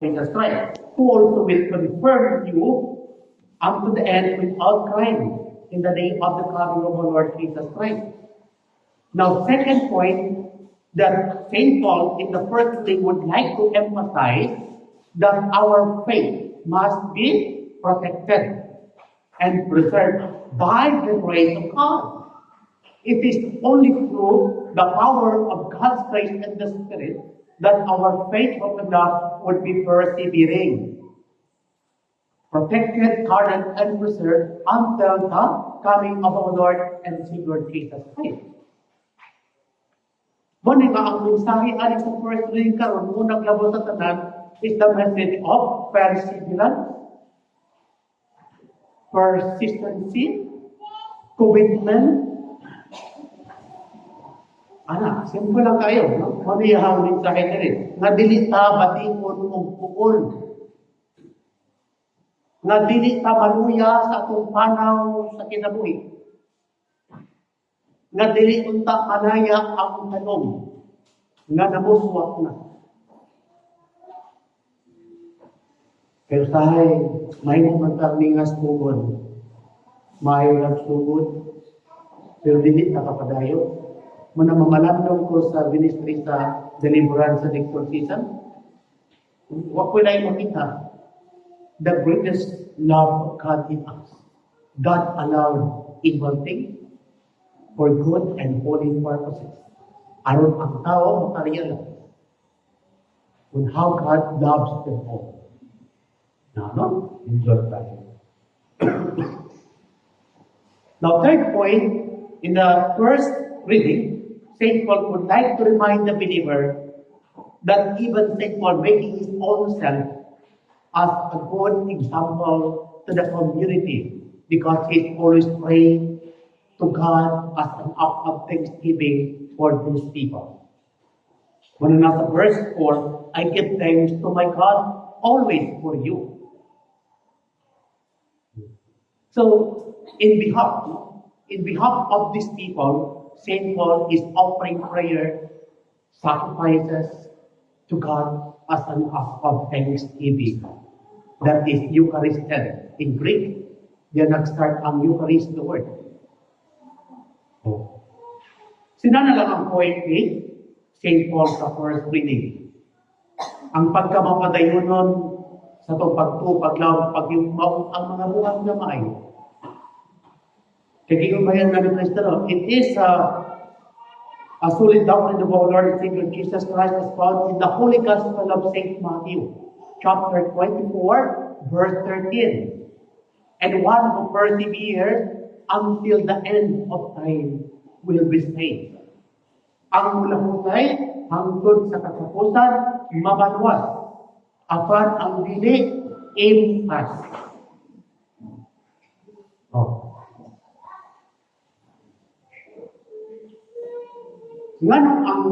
Jesus Christ, who also will confirm you unto the end without crime in the day of the coming of our Lord Jesus Christ. Now, second point that St. Paul in the first thing would like to emphasize that our faith must be protected and preserved by the grace of God. It is only through the power of God's grace and the Spirit that our faith of God would be persevering, protected, guarded, and preserved until the coming of our Lord and Savior Jesus Christ. Muna nga ang mensahe aning sa first reading karon unang labo sa tanan is the message of perseverance, persistency, commitment. Ana, simple lang kayo, no? Maniyahang mensahe na rin. Nga dili ta batingon og pukol. Nga dili ta maluya sa atong panaw sa kinabuhi. Nga dili unta malaya ang tanong. Nga namuswak na. Pero sahay, may mumantang ningas pugon. Mayo lang sugod. Pero dili ta kapadayo. Muna mamalandong ko sa ministry sa deliverance and exorcism. What will I makita? The greatest love of God in us. God allowed evil things for good and holy purposes. Aron ang tao makarealize on how God loves them all. No? Enjoy tayo. Now, third point, in the first reading, St. Paul would like to remind the believer that even St. Paul making his own self as a good example to the community because he's always praying to God as an act of thanksgiving for those people. When nasa verse 4, I give thanks to my God always for you. So, in behalf of these people, St. Paul is offering prayer, sacrifices to God as an act of thanksgiving. That is Eucharisted. In Greek, yan nag-start ang Eucharist the word. Sinana lang ang point ni St. Paul sa first reading. Ang pagkamapadayonon sa itong pagtupaglaw, pagyumaw ang mga buhay na maayo. Kaya bayan na ni Kristo, it is a solid doctrine of our Lord and Savior Jesus Christ as found in the Holy Gospel of St. Matthew, chapter 24, verse 13. And one who perseveres until the end of time will be saved. Ang mulahutay hangtod sa katapusan, mabanwas. Apan ang dili, impas. Nganong ang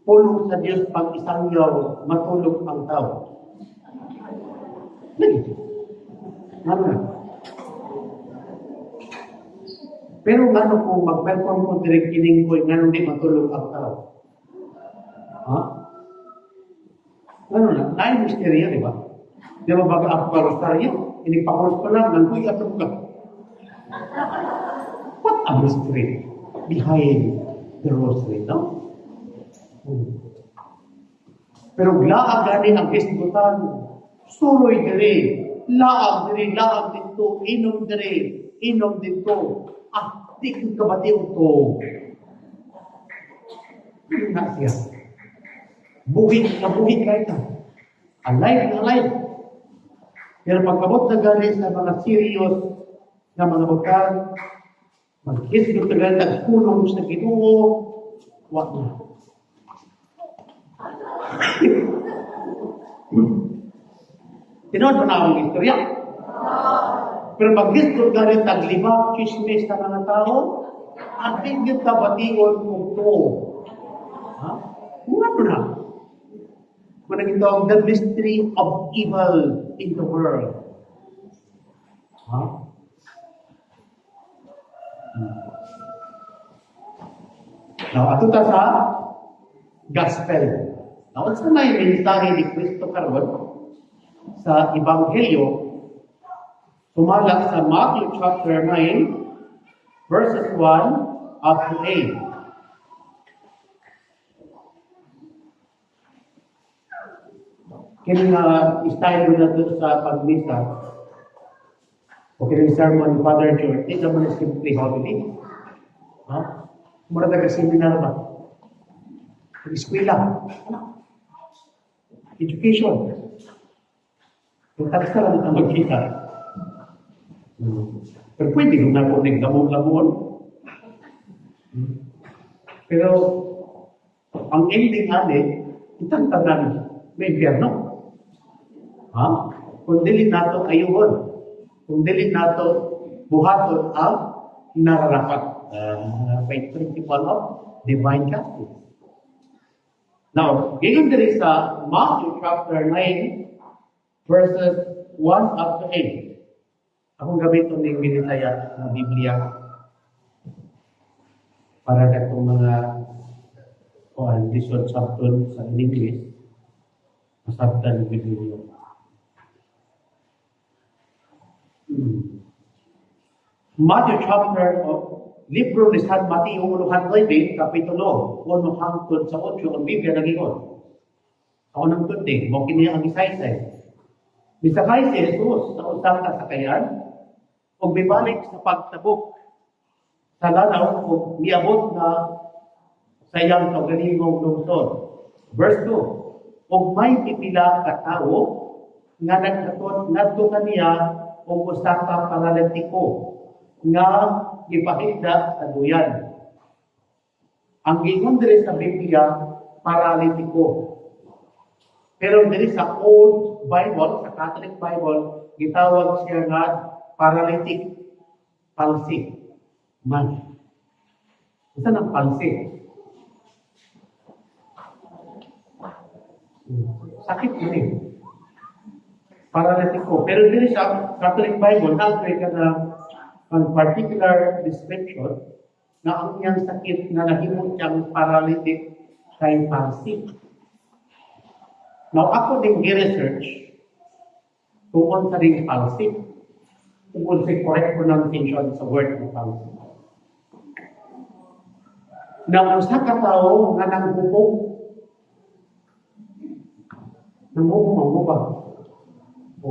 pulong sa Diyos pag isang yaw matulog ang tao? Ngano? Pero ngano kung mag-perform ko direct kining ko, ngano di matulog ang tao? Ha? Ngano na? Lain misteryo, di ba? Di ba baga ako karostaryo? Inipakulos pa lang, nangkuy atong ka. What a mystery behind the rosary, no? Pero laag gani ang isbutan, suroy diri, laag diri, laag dito, inom diri, inom dito. Ah, di kong kabatiw to. Ano na siya? Buhit na buhit kahit na. Alive na alive. Pero pagkabot na gani sa mga serious na mga bagay, mag-isip na gani nagpulong sa Ginoo, wag na. Tinood mo na akong istorya. Pero pag-isip na rin taglibak, chismis na mga tao, at hindi ka batiyon kung to. Ha? Ano na? Manang ito ang the mystery of evil in the world. Ha? Now, ato ta sa gospel. Now, what's na may mensahe ni Kristo karon sa Ebanghelyo, sumala sa Matthew chapter 9, verses 1 up to 8. Kini nga style mo na ito sa pagmisa, o kini sermon ni Father George, ito mo na simply holy. Ha? Mura na seminar ba? Eskwela. Education. Kung talas na lang ito magkita. Pero pwede kung na po nagdamon-lamon. Pero ang ending natin, itang tanan may impyerno. Ha? Kung dili nato ayuhon, kung dili nato buhaton ang nararapat. By principle of divine justice. Now, given there is Matthew chapter 9, verses 1 up to 8. Akong gamiton ng Binisaya ng Biblia para sa itong mga lisod sabton sa English, masabtan ng Biblia. Matthew chapter libro ni San Mateo 1:9, kapitulo 1 hangtod sa 8 ang Biblia nagingon. Ako nang tundi, mo kini ang isaysay. Misakay si Jesus sa usang kasakayan ug mibalik sa pagtabok sa lanaw ug miabot na sa iyang kaugalingong lungsod. Verse 2, ug may pipila ka tawo nga nagkaton ngadto kaniya ug usa ka paralitiko nga ipakita sa duyan. Ang gingon diri sa Biblia, paralitiko. Pero diri sa Old Bible, sa Catholic Bible, gitawag siya nga paralytic palsy. Man. Isa ng palsy. Sakit mo rin. Paralitiko. Pero diri sa Catholic Bible, nagkay ka na ang particular description na ang iyang sakit na nahimong siyang paralytic kay palsy. Now, ako din gi-research tungkol sa ring palsy, tungkol sa correct pronunciation sa word ng palsy. Na usa ka tawo nga nanghubog, nanghubog. O,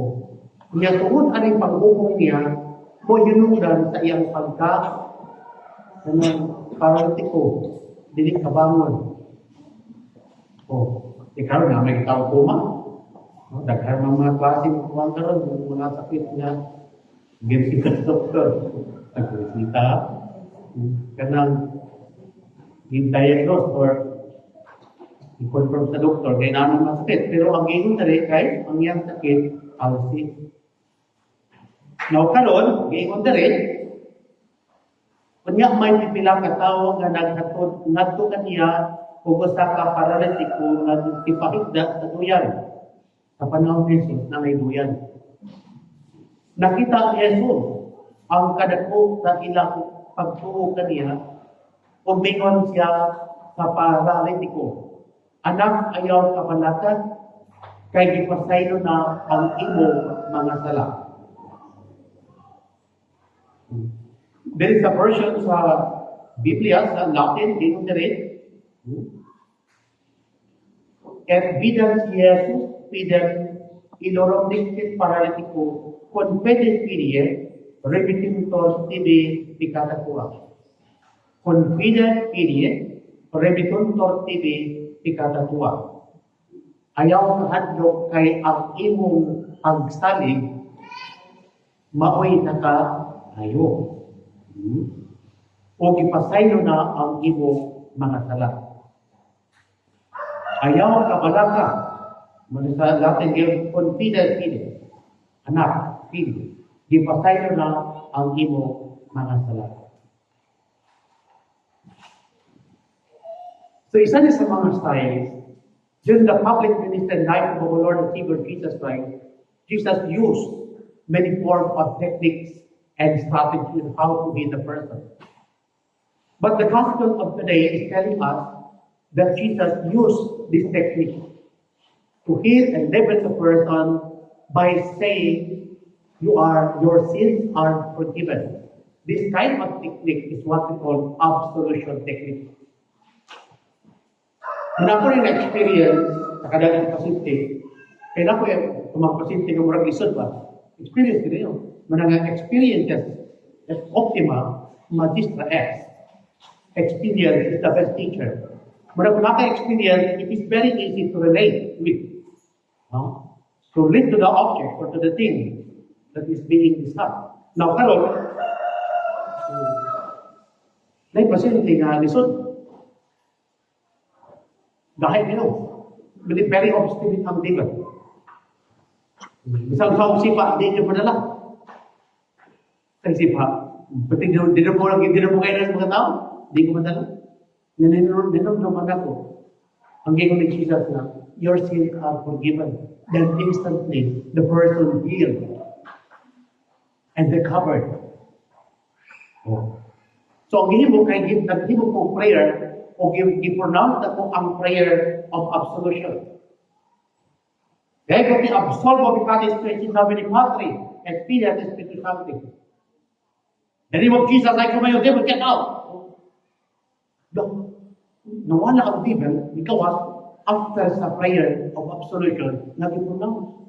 niya tungkol aning panghubog niya, mo hinungdan sa iyang pagka paralitiko, dili kabangon. Ikaw na may tao kuma. Daghan mga klase ng kuwang karon, mga sakit na gimsi ka sa doktor. Nagresita, kanang i-diagnose or i-confirm sa doktor kaya naman masakit. Pero ang gingon na rin kay ang iyang sakit, palsy. Now, karon, gingon na rin, kunya may pipila ka tao nga naghatod, ngadto kaniya, kung usa ka paralitiko nga ipakigda sa duyan. Sa panahon ni Jesus na may duyan. Nakita ni Jesus ang kadako sa ilang pagtuo kaniya, umingon siya sa paralitiko. Anak, ayaw kabalatan, kay gipasaylo na ang imong mga sala. There is a version sa Biblia, sa Latin, dito na rin. Et vidam Jesus vidam iloromnicet paralitiko confedet firie rebituntor tibi picatatua. Confedet firie rebituntor tibi picatatua. Ayaw kahadlok kay ang imong pagsalig maoy naka ayo. O gipasaylo na ang imong mga sala. Ayaw kabalaka. Sa Latin, confident pili. Anak, pili. Gipasaylo na ang imong mga sala. So isa na sa mga styles, during the public ministry life of our Lord and Savior Jesus Christ, Jesus used many forms of techniques and strategies on how to be the person. But the gospel of today is telling us that Jesus used this technique to heal and live with the person by saying your sins are forgiven. This kind of technique is what we call absolution technique. Kung ako rin na-experience sa kadalang pasyente, kaya na ko yung pasyente ng murag lisod ba? Experience din yun. Manang experiences at optima magistra X. Experience is the best teacher. Manang naka-experience, it is very easy to relate with. To relate to the object or to the thing that is being discussed. Now, karon, may pasyente nga lisod. Dahil nyo, very obstinate ang demon. Isang sa sipa, hindi nyo padala. Sa sipa, pati di na mo kayo ng mga tao, hindi ko madala. Ninom naman ako. Ang gingon ni Jesus na, your sins are forgiven. Then instantly, the person healed and recovered. So, ang gihimo kong prayer, o i-pronounce na po ang prayer of absolution. Dahil kung i-absolve mo peccatis Christi nomine Patri, et Filii et Spiritus Sancti. The name of Jesus, I command you, devil, get out! Nawala ang devil, because after sa prayer of absolution, nag-pronounce.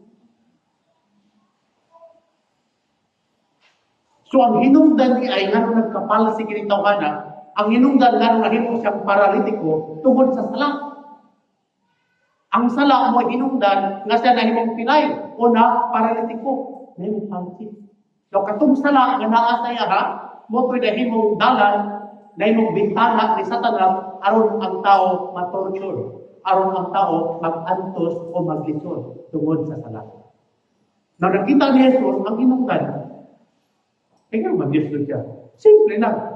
So, ang hinungdan ni ay nga nagkapal si kinitawhana, ang hinungdan nga nahimo siyang paralitiko tungod sa sala. Ang sala mo hinungdan nga siya nahimong pilay o na paralitiko. Nahimong pansit. So, katong sala nga naa sa iya ha, mo ko'y nahimong dalan, nahimong bintana ni Satanas, aron ang tao matorture, aron ang tao mag-antos o maglisod tungod sa sala. Now, nakita ni Jesus ang hinungdan, kaya mag-lisod siya. Simple lang.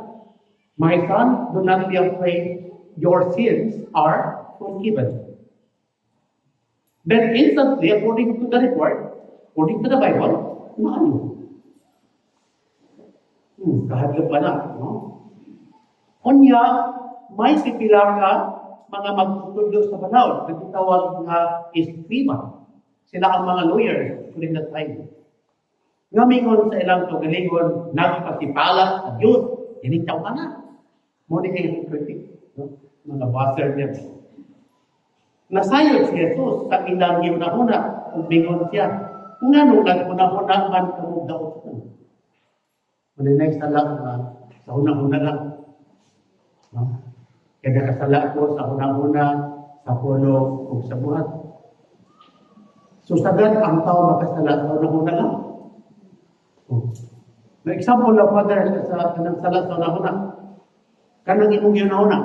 My son, do not be afraid. Your sins are forgiven. Then instantly, according to the report, according to the Bible, maano? Kahadlok pa na, no? Kunya, may sipilang ka, mga magtutudlo sa panahon, nagtitawag nga escriba. Sila ang mga lawyers during that time. Ngamingon sa ilang tugalingon, nagpasipalat sa Diyos, initaw ka na. Muna yung critic, no? Mga buzzer niya. Nasayod si Jesus sa ilang yunahuna, umingon siya. Nga nung nag-una-una man kamugdaot ko. Maninay sa lang, sa una-una lang. No? Kaya nakasala ko sa una-una, sa pulo, o sa buhat. So sagad ang tao makasala sa una-una lang. May example na father sa kanang sala sa una-una. Kanang imong yunahuna.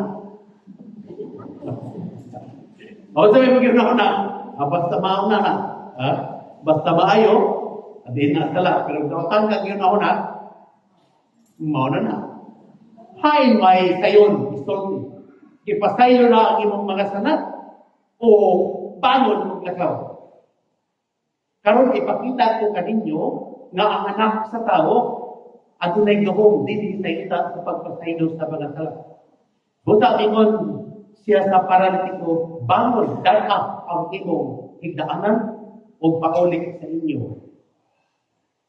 O sabi mong yunahuna, basta mauna na. Basta maayo, hindi na sala. Pero daotan kang yunahuna, mauna na. Hain may sayon, istorti. Ipasayo na ang imong mga sanat o bangon mong lakaw. Karon ipakita ko kaninyo nga ang anak sa tao adunay gahom din sa ita sa pagpasaylo sa mga sala. Buta ingon siya sa paralitiko, bangon, dara ang imong higdaanan o paulit sa inyo.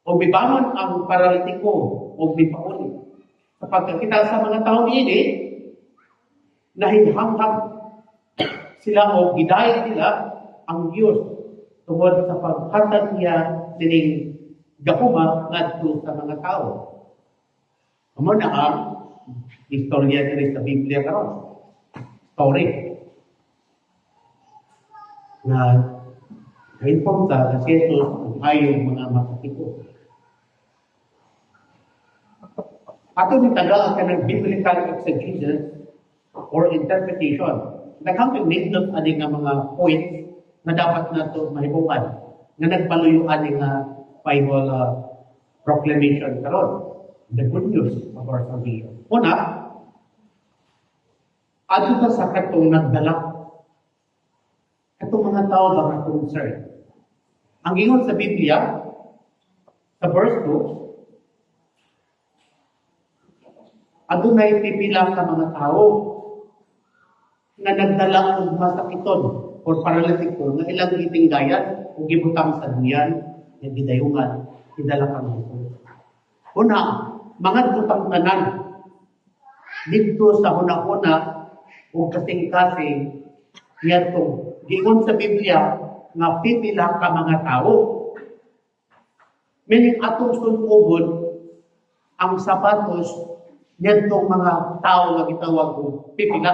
O bibangon ang paralitiko o bipaulit. Kapag kita sa mga tao niini, nahinhanghang sila o gidayat nila ang Diyos tungod sa paghatag niya dining gahuma ngadto sa mga tao. Amo na ang istorya diri sa Biblia karon. Story. Na inform ta na si Jesus ay mga makatiko. Ato ni taga ka ng biblical exegesis or interpretation. Naghangtod nindot ani nga mga points na dapat nato mahibukan nga nagpaluyuan ni nga Bible proclamation karon. The good news of our salvation. Una, ato ta sa katong nagdala. Katong mga tao ba concern. Ang ingon sa Biblia, sa verse 2, adunay pipila ka mga tao na nagdala og masakiton or paralitiko nga ilang gitinggayan o gibutang sa duyan nga gidayungan, idala kang Jesus. Una, mga tutang tanan, dito sa una-una, o kasing-kasing, yato, giingon sa Biblia, nga pipila ka mga tao. Meaning atong sunubon, ang sapatos, yatong mga tao nga gitawag kong pipila.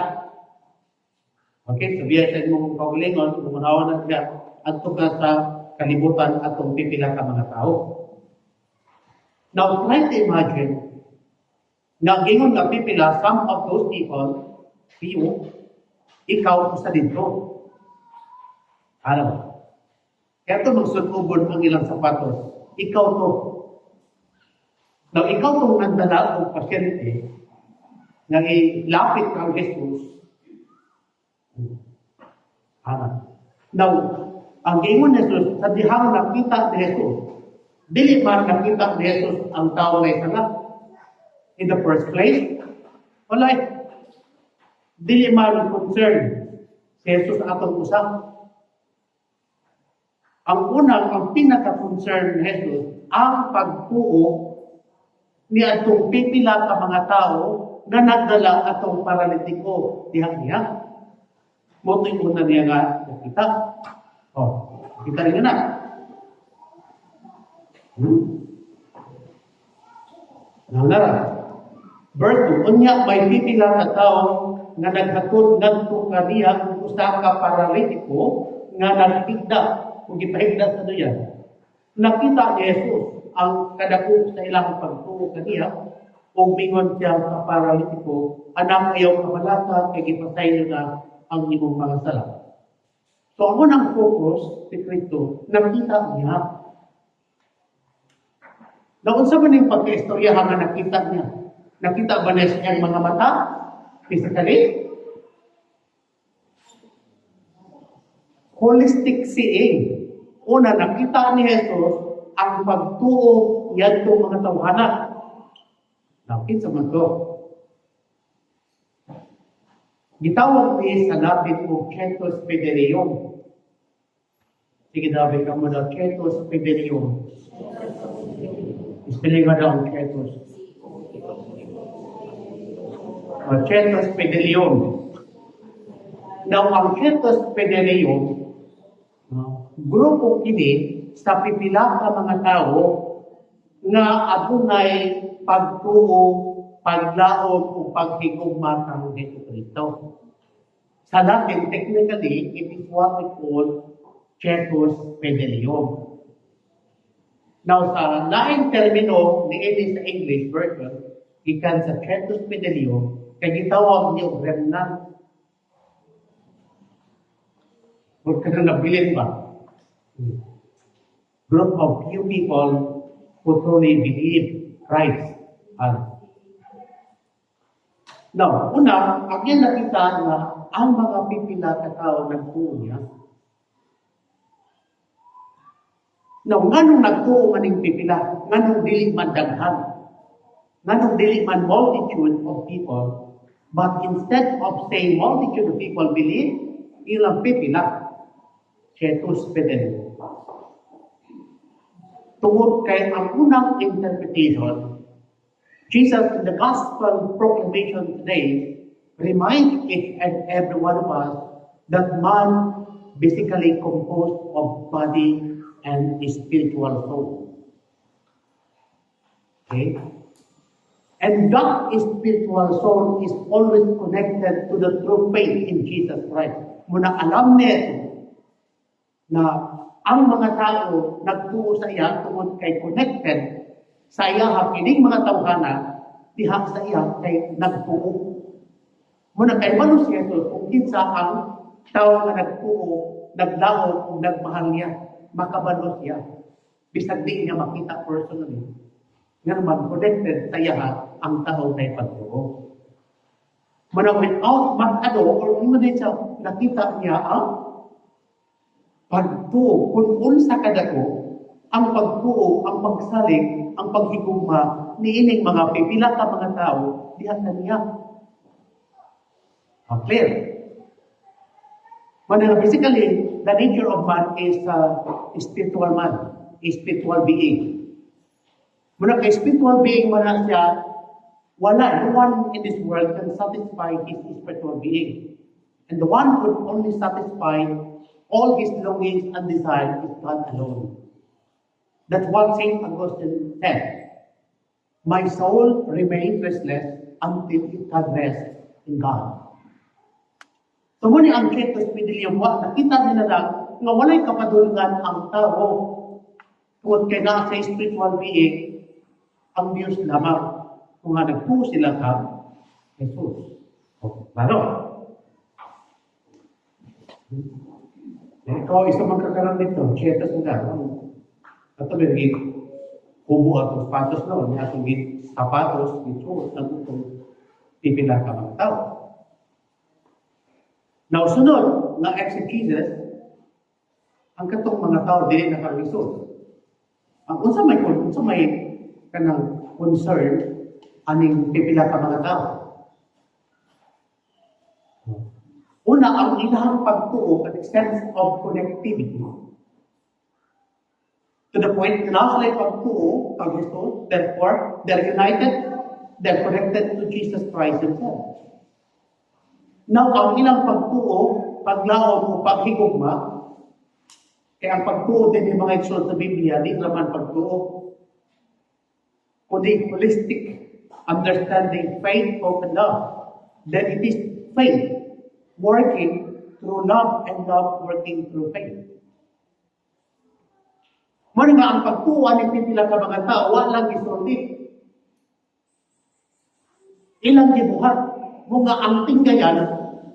Okay, sabihan sa mong kaulingon, umunawa na siya, ato ka sa kalibutan atong pipila ka mga tao. Now, try to imagine, na gingon nga pipila, some of those people, you, ikaw sa dito. Alam mo? Kaya ito magsunubon ang ilang sapatos. Ikaw to. Now, ikaw itong nagdala ng pasyente, nang ilapit kang Jesus, now, ang gingon ni Jesus, sa dihang nakita ni Jesus, dili man nakita ni Jesus ang tao na isanga. In the first place, wala. Dili man concern si Jesus atong usap. Ang unang, ang pinaka-concern ni Jesus, ang pagtuo ni atong pipila ka mga tao na nagdala atong paralitiko diha. Mo ito yung una niya nga nakita. Kita rin na. Nangara. Berto, unya may pipila ka tao nga naghatod ngadto kaniya kung usa ka paralitiko nga nagtigda kung gipahigda sa duyan. Nakita ni Jesus ang kadako sa ilang pagtuo kaniya kung mingon siya sa paralitiko, anak ayaw kamalata kay gipasay na ang imong mga sala. So ang unang focus si Kristo, nakita niya. Naunsa man yung pagka-istorya nga nakita niya? Nakita ba niya siyang mga mata? Physically? Holistic seeing. Una, nakita ni Jesus ang pagtuo yan itong mga tawhana. Nakita man ito. Gitawag ni sa Latin o Cetus Pederium. Sige, David, ka mo na Cetus Pederium. Spelling nga daw ang Cetus. Cetus Pederium. Now, ang Cetus Pederium, grupo kini sa pipila ka mga tao nga adunay pagtuo, paglaom o paghigugma kang Jesucristo. Sa Latin, technically, it is what we call Cetus Pederium. Now, sa laing termino ni sa English version, ikan sa Cetus Pederium, kaya gitawag niyo remnant. Huwag ka na nabilin ba? Group of few people who truly believe Christ. Now, una, ang yan nakita na ang mga pipila na tao nagtuo niya. Now, nganong nagtuo maning pipila? Nganong dili man daghan? Nganong dili man multitude of people? But instead of saying multitude of people believe, ilang pipila. Cetus Pederium. Tungod kay ang unang interpretation, Jesus in the gospel proclamation today reminds each and every one of us that man basically composed of body and spiritual soul. Okay? And that spiritual soul is always connected to the true faith in Jesus Christ. Muna alam nito na ang mga tao nagtuo sa iya tungod kay connected sa iya kining mga tawhana diha sa iya kay nagtuo. Muna kay manos Jesus kung kinsa ang tao nga nagtuo, naglaom ug nagmahal niya, makabalo siya. Bisag di niya makita personally. Nga naman connected sa iya ang tao kay pagtuo. Muna without mag-ado or hindi siya nakita niya ang pagtuo, kung unsa kadako, ang pagtuo, ang pagsalig, ang paghigugma, niining mga pipila ka mga tao, diha na niya. Clear? Basically, the nature of man is spiritual man. spiritual being. Muna kay spiritual being man na siya, wala, no one in this world can satisfy his spiritual being. And the one who only satisfy all his longings and desires is God alone. That's what St. Augustine said. My soul remains restless until it has rest in God. So muna ang Ketos Pidilium, nakita nila lang nga walay kapadulungan ang tao tungod kay na sa spiritual being ang Diyos lamang. Kung nga nagpo sila ka, Jesus. O, lalo. Ikaw, isa magkakaroon dito, Ketos nga. Ito may kubo at sapatos na, may atong sapatos, ito, ang itong pipila ka mga tao. Now, sunod na exegesis, ang katong mga tao dili nakalisod. Ang unsa may kanang concern aning pipila ka mga tao. Una, ang ilang pagtuo at sense of connectivity. To the point na sila pagtuo kang Kristo, therefore, they're united, they're connected to Jesus Christ Himself. Now, ang ilang pagtuo, paglaom o paghigugma, kaya ang pagtuo din ng mga igsoon sa Biblia, di naman pagtuo, kundi holistic understanding, faith, hope, and love. Then it is faith working through love and love working through faith. Muna nga ang pagtuo ng pipila ka mga tao, walang isulti. Ilang gibuhat, mga ang tinggayan,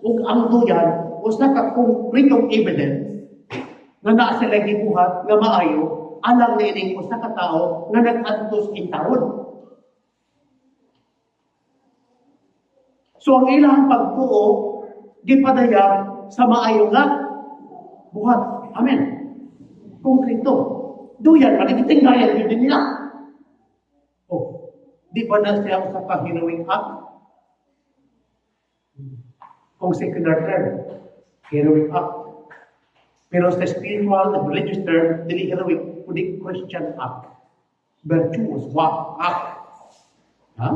ug ang duyan, o sa konkretong evidence nga naa sila gibuhat nga maayo, alang nining usa ka tawo nga nag-adtos in taon. So ang ilang pagtuo gipadaya sa maayo nga buhat. Amen. Konkreto. Duyan, manigitinggayan yun din nila. Oh, di ba na siya sa heroic act? Kung secular term, heroic act. Pero sa spiritual and religious term, dili heroic, kundi Christian act. Virtuous act. Ha?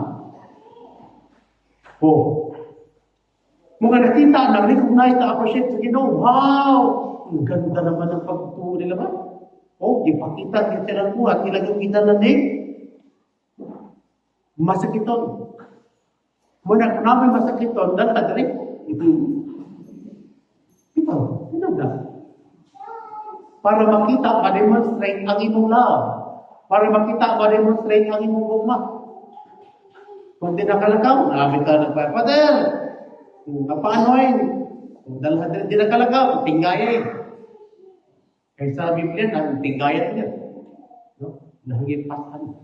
Oh. Mga nakita, na-recognize, na-appreciate sa Ginoo. Wow! Ang ganda naman ng pagtuo nila ba? Oh, ipakita niya silang buhat, ilagong kita na din. Masakiton. Muna kung namin masakiton, dahil rin. Ito na. Para makita, ma-demonstrate ang imong love. Para makita, ma-demonstrate ang imong gugma. Kung di nakalagaw, namin ka nagpapader. Paanoy? Kung di nakalagaw, tinggayin. Kaya sa Biblia, tinggayan niya. No? Nahingit pasan.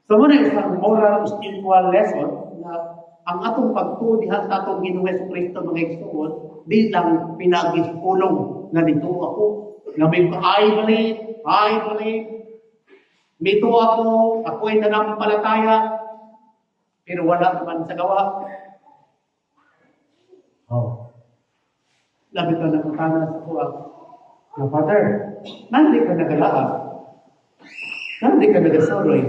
So muna isang moral spiritual lesson na ang atong pagtuo diha sa atong Ginoong Jesucristo mga igsoon, di lang pinagiskulong na dito ako, na may I believe, dito ako ay nanampalataya, pero wala naman sa gawa. Oh. Labi ka na matana sa kuha. Na Father, nandi ka nagalaan, nandi ka nagasoroy,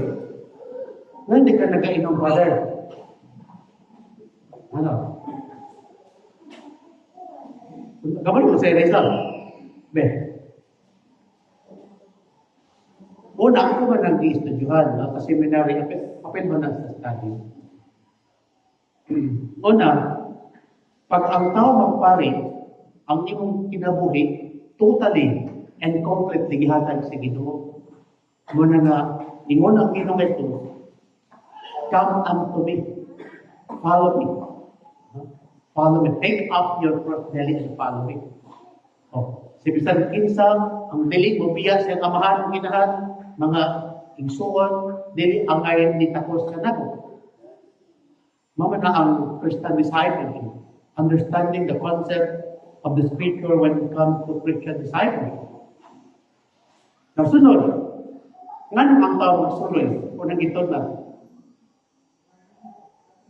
nandi ka nagainom, Father. Ano? Kamali mo sa Rizal. Be. Una, ako ba nang i-studyuhan, no? Sa seminary, apel ba na sa study? Una, pag ang tao magpari, ang imong kinabuhi, totally and completely gihatag sa Ginoo. Muna nga, ingon ang Ginoo ito, come unto me, follow me. Follow me. Take up your cross daily and follow me. Oh, si bisan kinsa ang dili mo biya sa amahan ng ginahan, mga igsuon, dili ang ayon ni takos kanako. Mama na ang Christian discipleship, understanding the concept of the scripture when it comes to Christian discipleship. Nasunod, nga ang tao magsunod, unang ito na.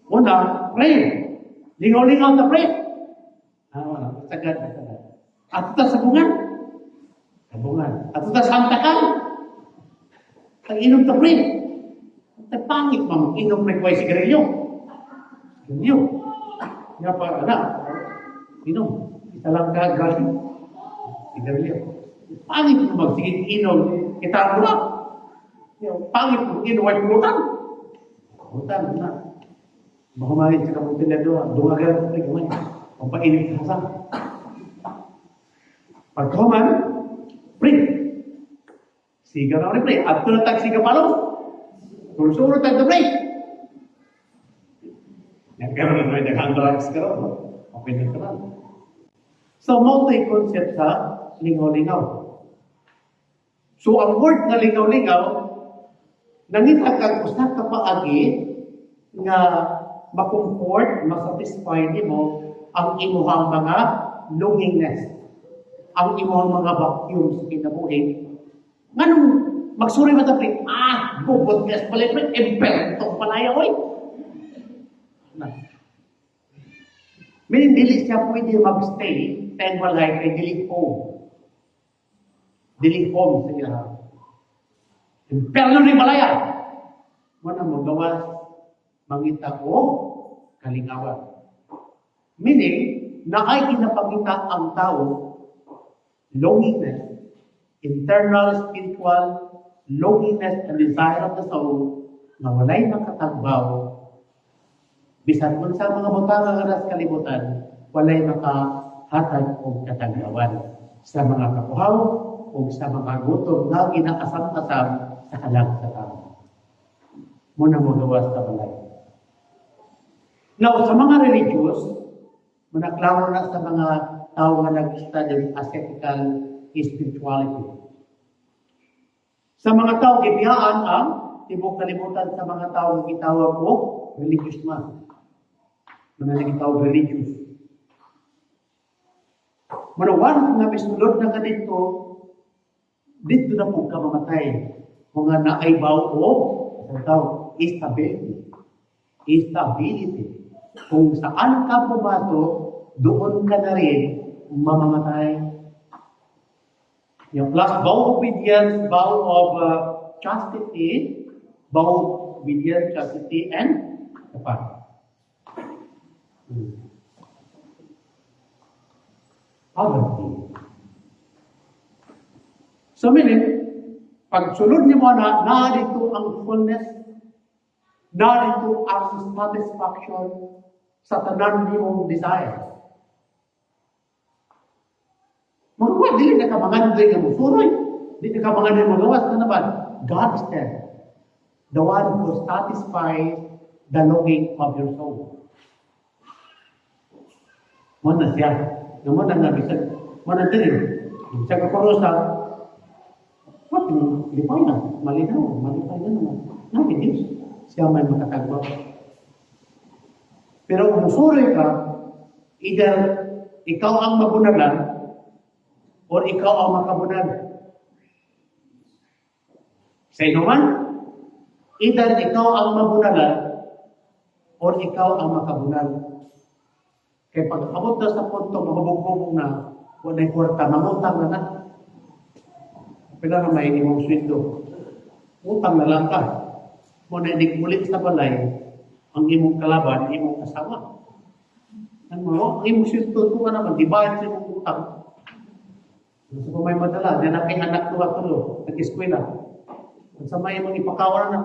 Una, pray. Lingaw-lingaw na pray. Sagad. At ito sa bunga. Kabungan. At ito santa ka. Kag-inom ta pre. At pangit pa mag-inom pre kwa sigarilyo. Sigarilyo. Nga pa, anak. Inom. Isa lang ka, galing. Sigarilyo. Pangit pa mag-inom. Kita ang buwan. Pangit pa mag-inom ay pulutan. Pulutan, na. Mahumahin sa kapuntin na doon. Dungagan ko pre, gamay. Pampainit ka sa. Pagkaman, pre. Siga na rin, pre. At tunatag siga palo. Tulsuro tag na, pre. Nagkaroon na may nag-drugs ka rin. Okay na ka rin. So, multi-concept sa lingaw-lingaw. So, ang word na lingaw-lingaw, nangita kang usa ka paagi nga makomfort, masatisfy nimo ang imuhang mga longingness, ang imuhang mga vacuum sa kinabuhi. Nganong magsuri ba tapos, bubot gas pala ito, impeltong palaya, oy. Meaning, dili siya pwede magstay, ten walay kay dili home. Dili home sa iya. Impeltong ni palaya. Muna mo gawas, mangita o kalingawan. Meaning, na ay ginapakita ang tao, loneliness, internal, spiritual, loneliness, and desire of the soul, na walay makatagbaw, bisan kung sa mga butang nga sa kalibutan, walay makahatag o katagbawan sa mga kapuhaw o sa mga gutom na ginaasam-asam sa halang sa tao. Muna mo gawas sa balay. Now, sa mga religious, manaklaro na sa mga tao nga nag-study ascetical spirituality. Sa mga tao, gibiyaan ang tibok kalimutan sa mga tao nga gitawag o religious man. Mga nagitawag religious. Manawan nga misulod na ganito, dito na po ka mamatay. Mga naaybaw o sa tao, stability. Stability. Kung saan ka pumato, doon ka na rin mamamatay. Yung plus vow of obedience, vow of chastity, vow of obedience, chastity, and apa? Poverty. So meaning, pag sulod niyo mo na narito ang fullness, narito ang satisfaction sa tanan niyong desire. Mga dili na kamangan din ang musuroy. Dili na kamangan din magawas na naman. God is there. The one who satisfies the longing of your soul. Muna siya. Muna nga bisag. Muna din. Sa kaparosa, what? Lipay na. Malinaw. Malipay na naman. Nabi Diyos. Siya may makatagwa. Pero kung musuroy ka, either ikaw ang mabunagan, or ikaw ang makabunag. Sa inuman, either ikaw ang mabunagan, or ikaw ang makabunag. Kaya pag abot na sa punto, mahubugbog na, wala'y kwarta, mamutang na na. Pila na may imong sweldo. Utang na lang ka. Muna inig sa balay, ang imong kalaban, imong asawa. Ang imong sweldo ko naman, di ba sa imong utang? Gusto ko may madala, yan ang anak tuwa-tulo, nag-eskwela. Kung sa may mga ipakawan na,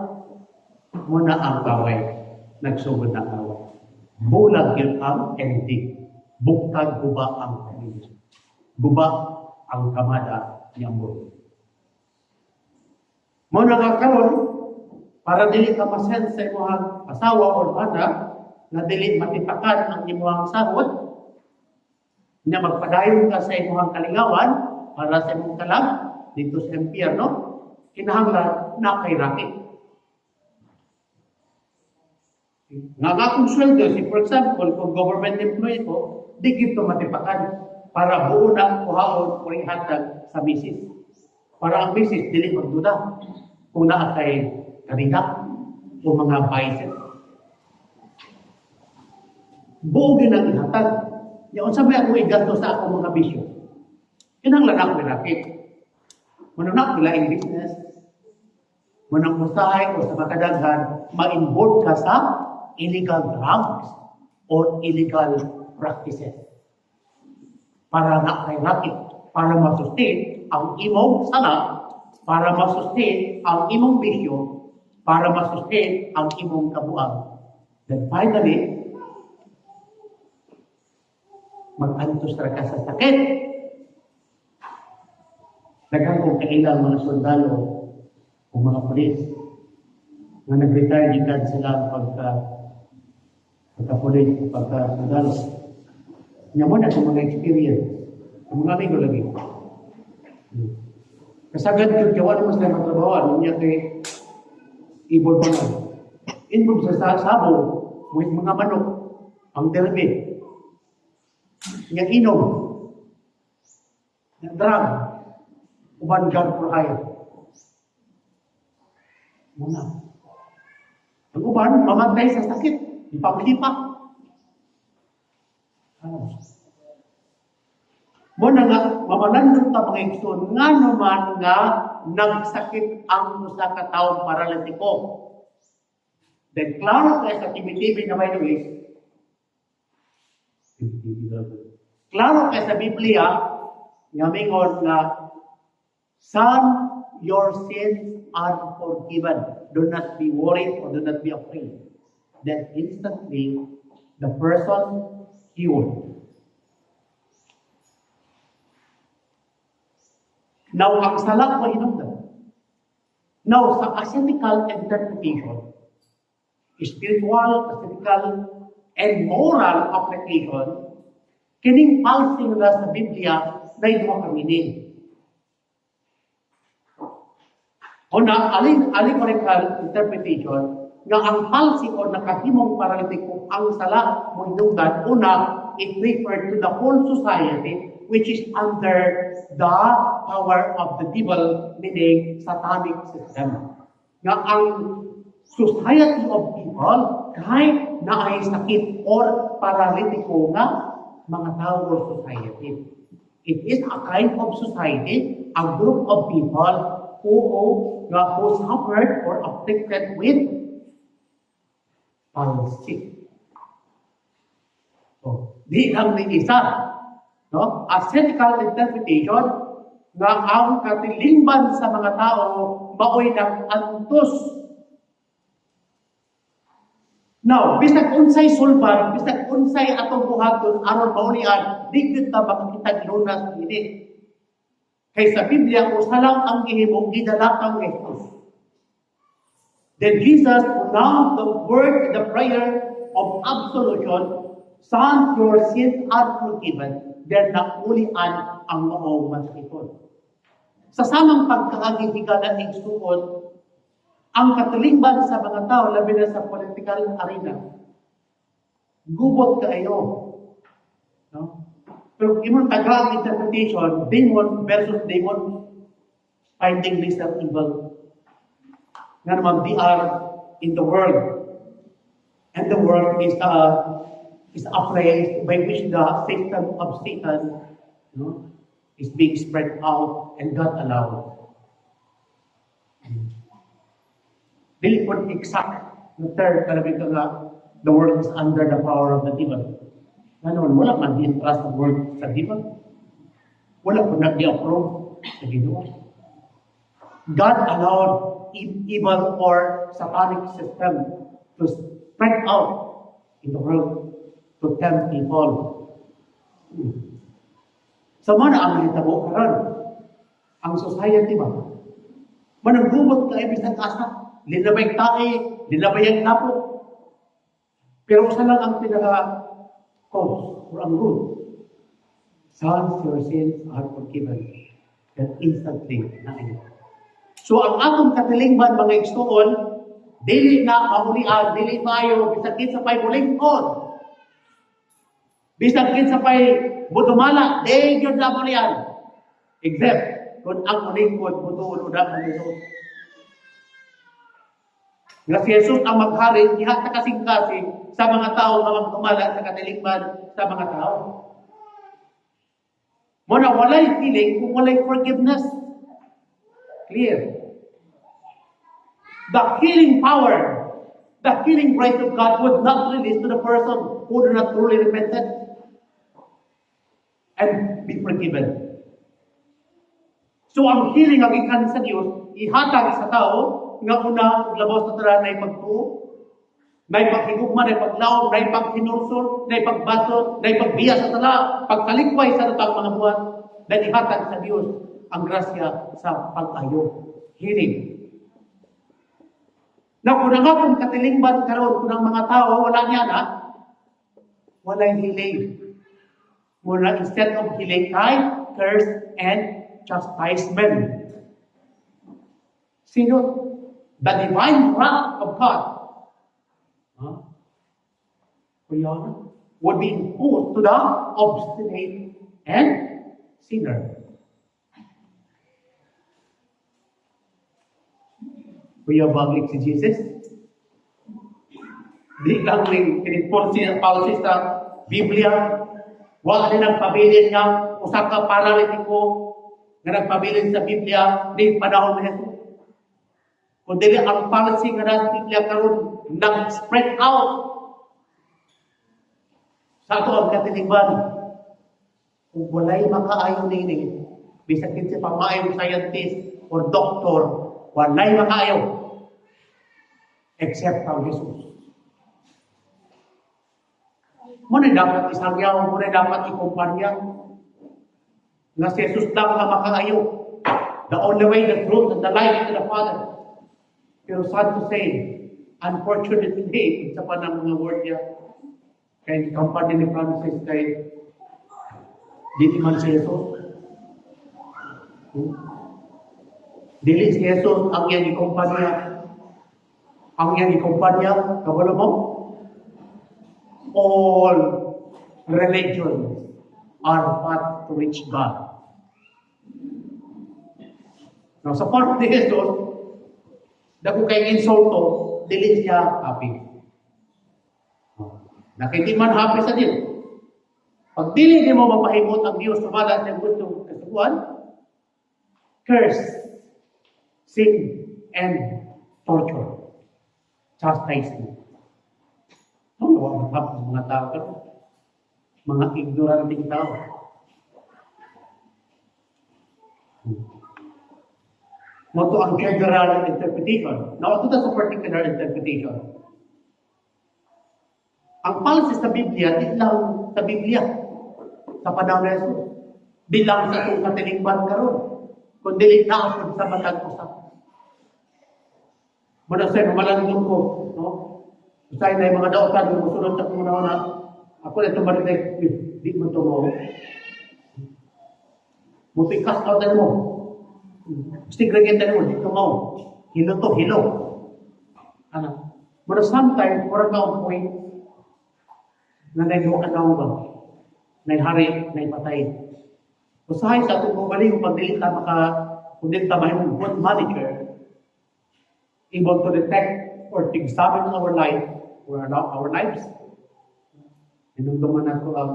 muna ang kaway, nagsugod na kaway. Bulag yun ang ending. Buktag guba ang pamilya. Guba ang kamada niyang buhay. Muna kakaroon, para dili ka masen sa imong asawa o bata, na dili matipakan ang imong sahod, na magpadayon ka sa imong kalingawan, para sa imong kalag, dito sa impyerno, kinahanglan na kay rakit. Nga akong sweldo, for example, kung government employee ko, di gito matipakan para buo na kuhaon o ihatag sa misis. Para ang misis, dili magduda kung naa kay kanina o mga bicep. Buo ginang ihatag. Yung sa may ako igasto sa akong mga bisyo. Kinanglan ako nirakit. Manunang pilaing business, manang usahay o sa makadaghan, ma-involve ka sa illegal drugs or illegal practices. Para na kay racket, para masustain ang imong sala, para masustain ang imong bisyo, para masustain ang imong kabuang. Then finally, mag-antos ka sa sakit. Daghang kung kailang mga sundalo o mga polis na nag-retire gikan sila pagka-polis, pagka-sundalo. Nya mo na sa mga experience. Ang mga amigo lagi. Kasagad yung gawa naman sila matrabaho, niya kay ibon pa na. Involved sa sabo, with mga manok, ang derbe. Nga inom, nga drug, uban gun for hire. Muna. Ang uban, mamatay sa sakit, ipamlipa. Muna nga, mamalandong ta mga igsoon, nga naman nga nagsakit ang usa ka taong paralitiko. Then, klaro kayo sa TV na may Luis, klaro kayo sa Biblia, nga mingon nga, son, your sins are forgiven. Do not be worried or do not be afraid. Then instantly, the person cured. Now, ang sala ko hinungdan. Now, sa ascetical interpretation, spiritual, ascetical, and moral application, kining pulsing na sa Biblia na ito ang meaning. Una, allegorical interpretation, nga ang pulsing o nakahimong paralitiko ang sala mo hinungdan, una, it referred to the whole society which is under the power of the devil, meaning satanic system. Nga ang society of people, kahit na ay sakit or paralitiko nga mga tao or society. It is a kind of society, a group of people who suffered or afflicted with palsy. So, di lang ni isa. No? Ascetical interpretation nga ang katilingban sa mga tao maoy ng antos. Now, bisag unsay sulban, bisag unsay atong buhaton aron maulian, di gyud ta makakita gilunas ini. Kay sa Biblia usa lang ang gihimo gidalakang Jesus. Then Jesus pronounced the word, the prayer of absolution, Son, your sins are forgiven. Then nakulian ang maong masikon. Sa samang pagkakagigigan ng igsuon, ang katulingban sa mga tao, labi na sa political arena, gubot kayo. No? Pero imong tagrang interpretation, demon versus demon, finding lesser evil. Nga naman, they are in the world. And the world is a place by which the system of Satan, is being spread out and God allowed. Dili po exact na third, kalabing ka nga, the world is under the power of the devil. Ngayon, wala man di-trust the world sa devil. Wala po nag-di-approve sa Ginoo. God allowed evil or satanic system to spread out in the world to tempt people. So, mana ang hitabo karon? Ang society ba? Mananggubot ka ibig asa, linabay tae, linabay ang lapo. Pero usa lang ang pinaka-cause or ang root. Sons, your sins are forgiven. That instantly na ito. So, ang atong katilingban mga igsuon, dili na mahulian, dili maayo, bisagin sa pay mulingkod. Bisagin sa pay budumala, di yun na mahulian. Except, kung ang mulingkod, butuon o dapat nito. Nga si Jesus ang maghari, ihat na kasing-kasing sa mga tao na magdumala sa katilingban sa mga tao. Muna, walay feeling kung walay forgiveness. clear. The healing power, the healing grace of God would not release to the person who do not truly repented and be forgiven. So ang healing ang ikan sa Diyos, ihatag sa tao, nga una, labaw sa tara na ipagtuo, na ipaghigugma, na ipaglaom, na ipaghinursol, na ipagbasol, na ipagbiya sa tala, pagkalikway sa natang mga buwan, na ihatag sa Diyos ang grasya sa pag-ayo. Healing. Na kung nga kung katilingban karon kung ang mga tao, wala niya na, walang healing. Muna instead of healing, curse and chastisement. Sino? The divine wrath of God would be imposed to the obstinate and sinner. Kuya baglik si Jesus. Di lang may pinipulsi ang policy sa Biblia. Wala din nagpabilin nga usa ka paralitiko nga nagpabilin sa Biblia di panahon ni Jesus. Kundi ang policy nga nasa Biblia karon nag-spread out sa ato ang katilingban. Kung walay makaayon nini, bisag kinsa pa maayong scientist or doctor, walay makaayo except ang Jesus. Muna dapat isangyaw, muna dapat ikumpanya na si Jesus lang ang makaayo. The only way, the truth, and the life to the Father. Pero sad to say, unfortunately, isa pa ng mga word niya, kaya kampanya ni Francis kay dili man si Jesus. Dili si Jesus ang iyang ikumpanya. Ang iyang ikumpanya, kabalo mo? All religions are path to reach God. Now, sa part ni Jesus, dago kay insulto, dili siya happy. Nakindi man happy sa Diyos. Pag dili di mo mapahimot ang Diyos sa balat ng gusto kasukuan, curse, sin, and torture. Chastisement. Ano ang mga tao ka? Mga ignoranting tao. Moto ang general interpretation. Now, ito sa particular interpretation. Ang policy sa Biblia, di lang sa Biblia, sa panahon na Jesus. Di lang sa itong katilingban karon, kundi naasod sa matag usap. Muna sa'yo, malandong ko, no? Usay na yung mga daotan, yung musunod sa kung na ako na ito marinig, di mo ito mo. Mupikas out na mo. Gusti gregenda mo, dito mo. Hilo to, hilo. Ano? But sometimes, mura ka ang point na nagbuka na ba? Naghari, nagpatay. Usahay sa itong kumaling, pag dili ka kung dili ka mahimong good manager, able to detect or to examine our life, or our lives. Inungduman nato ang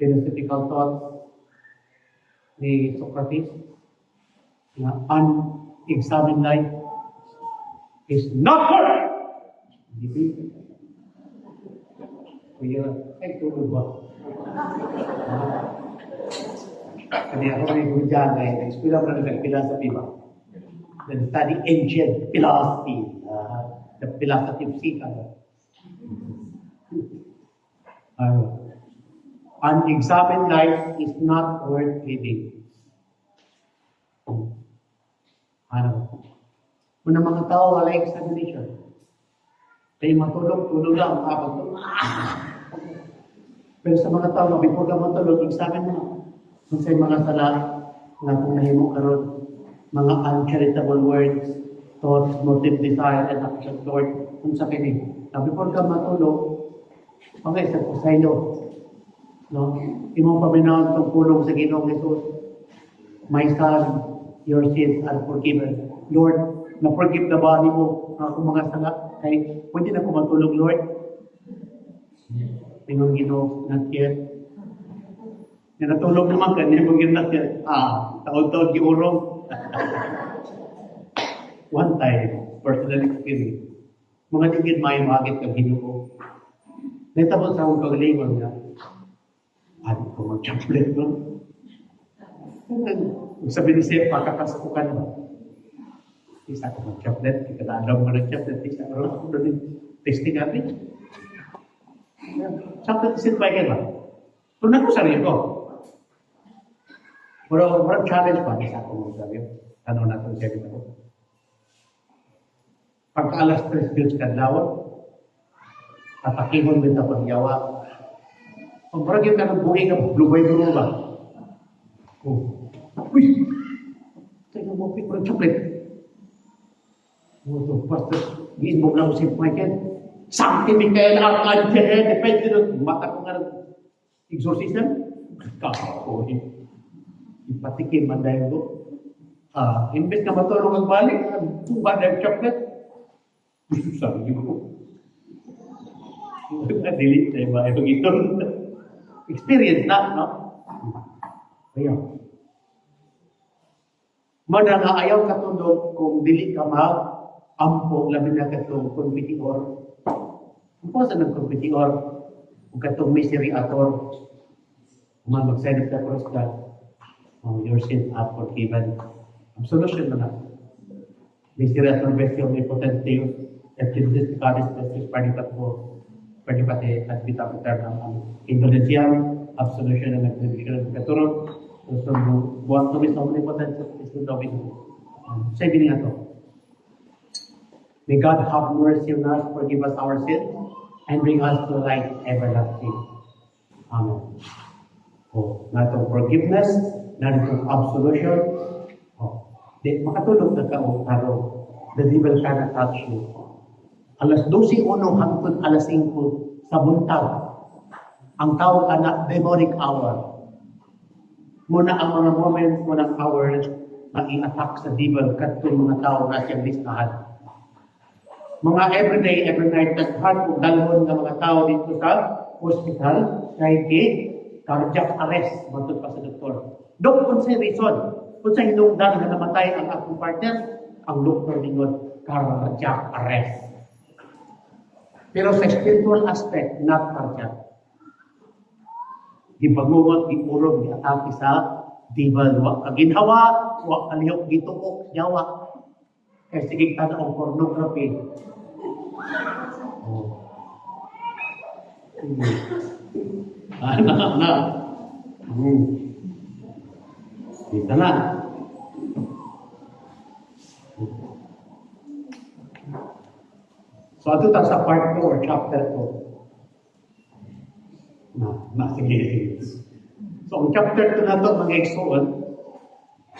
philosophical thoughts ni Socrates na unexamined life is not worth. Hindi. Kuya, ay tulog ba? Kasi ako may gudyan na nag-eskwela pa na nag-philosophy ba? Then study ancient philosophy. The philosophy of Sika. Unexamined life is not worth living. Ano? Kung mga tao wala examination, kaya matulog lang kapag pero sa mga tao, before ka matulog, examine mo. Kung sa'yo mga sala, nga kung nahimo karon, mga uncharitable words, thoughts, motive, desire, and action toward kung sa kini. Now, before ka matulog, isa ko sa iyo. No? Imong paminawon itong pulong sa Ginoong Jesus. My son, your sins are forgiven. Lord, na-forgive na ba mo ako mga sala? Kaya pwede na ko matulog, Lord. Imong Ginoo, not yet. Natulog naman ka, hindi mo not yet. Taon-taon giurong. one time, personal experience, mga tigid may magit kang Ginoo. Nitapos sa akong kagalingon nga, ano ko mag-chocolate no? Sabi ni Sir, pakakasukan ba? Isa ko mag-chocolate, ikadalaw mo ng chocolate, isa ko ako doon testing natin. Chocolate isin ba yan ba? Tunan ko sarili ko. Pero marang challenge pa, isa ko mag-sabi. Ano na itong sabi ko? Pagka alas 3 bills kadlawon, tatakihon mo ito pagyawa. Pag marang yung kanang buhay ka, blubay-blubay ba? Oh. Uy! Tayo mo, marang chocolate. Oh, pastor, giinbog lang si Michael. Sancti Michael Arcangel, depende doon. Mata ko nga exorcism. Kakakohin. Ipatikin man dahil ko. Imbes na matulong ang balik, tuba na yung chocolate. Sabi ko. Delete tayo ba? Yung ito. Experience na, no? Ayaw. Mana nga ayaw katulog kung dili ka mag-ampo, labi na katong competitor. Ang posa ng competitor, kung katong miseriator, kung mag-sign up na cross ka, your sins are forgiven. Ang solusyon na na. Miseriator best yung impotent Deus, at Jesus Christ best panipat po, panipati at bitapitar ng indonesian, absolution and attribution ng katurog. So, buwan kami sa omnipotent is the David. Sabi niya to. May God have mercy on us, forgive us our sins, and bring us to life everlasting. Amen. Oh, natong forgiveness, natong absolution. Oh, di makatulog na ka o taro. The devil cannot touch you. Alas 12:01 hangtod alas 5 sa buntag. Ang tawag anak demonic hour. Muna ang mga moments, muna ang hours na i-attack sa devil katong mga tao na siyang listahan. Mga everyday, every night, naghan kung dalhon ng mga tao dito sa hospital dahil cardiac arrest, matod pa sa doktor. Dok, kung sa reason, kung sa hinungdan na namatay ang akong partner, ang doktor dingon, cardiac arrest. Pero sa spiritual aspect, not cardiac. Gibangungot, giurog, giatake sa devil. Wa kaginhawa, wa kalihok, gitukok, yawa. Kaya sige tanda ang pornography. Oh. Na. Kita na. So, ito ta sa part 2 or chapter 2. Sige. So, ang chapter 2 na ito, mga igsoon,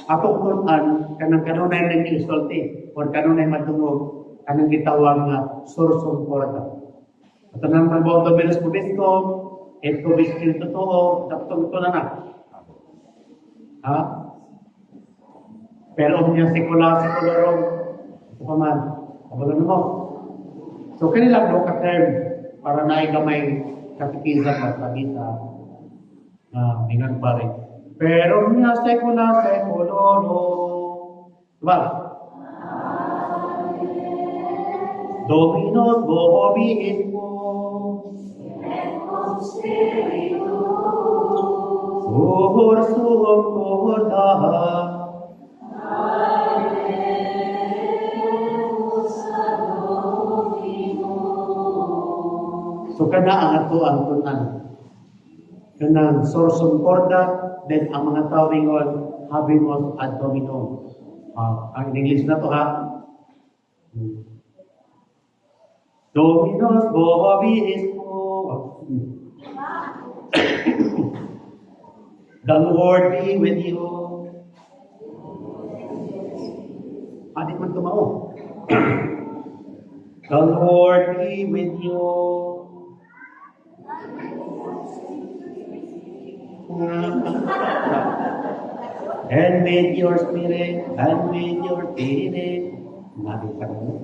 atong tunan, kanunay ng insulti, o kanunay matungog, kanang gitawag na sursum corda. At ang mga dominos publiskom, ito biskil totoo, tapos ito na. Ha? Pero niya sekularong, ito pa man, kabalan mo. So, kanilang do ka-term, para naigamay katikizan at labita na mingang pare. Pero niya sekularo. Diba? Dominos vobis mo. Suhor suhor kohordahan. So kana ang ato ang tunan. Kanang sorsum corda, then ang mga tawingon habemus ad dominum. Ang English na to ha. Dominus vobis mo. The Lord be with you. Adik man tumao. The Lord be with you. And with your spirit, Nabi ka na.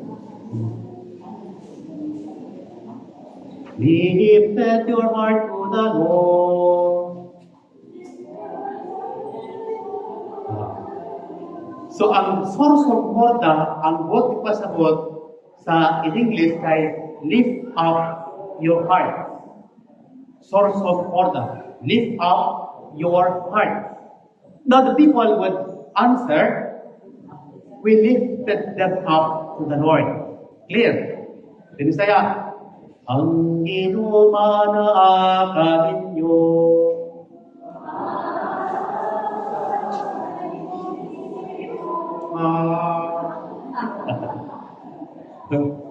Lift your heart to the Lord. So, ang source of order, ang bot ipasabot sa in English kay lift up your heart. Source of order. Lift up your heart. Now, the people would answer, we lifted them up to the Lord. Clear? Din saya, ang inumanaakan ninyo.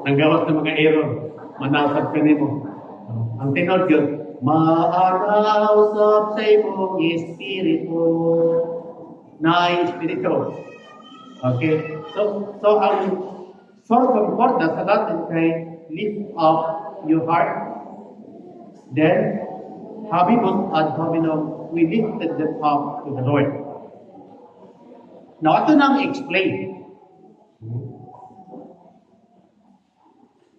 Ang gawas ng mga error, manasag ka nimo. Ang tinod yun, maarausap sa imong espiritu. Na espiritu. Okay? So ang source of order sa Latin kay lift up your heart. Then, habimus ad hominum, we lifted them up to the Lord. Now, ito nang explain.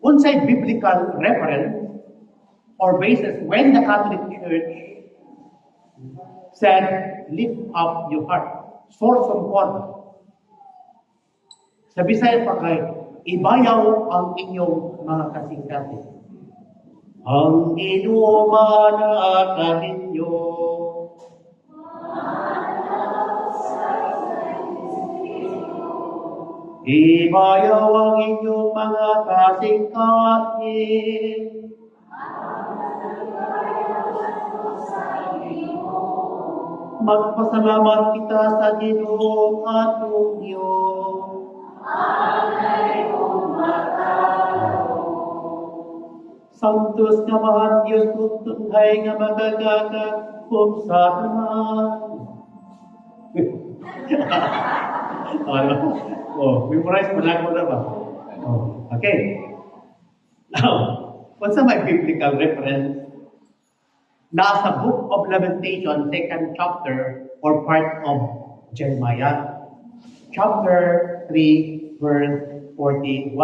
Unsay biblical reference or basis when the Catholic Church said, lift up your heart. Source of order. Sa Bisaya pa kay, ibayaw ang inyong mga kasing-kasing. Ang inumanaakan ninyo. Ibayaw ang inyong mga kasing-kasing. Magpasalamat kita sa Ginoong atong Diyos. Santos nga mahal Diyos kung tunhay nga magagaga kung sa naman. Memorize mo na ba? Okay. Now, what's my biblical reference? Nasa Book of Lamentation, 2nd chapter or part of Jeremiah. Chapter 3, verse 41.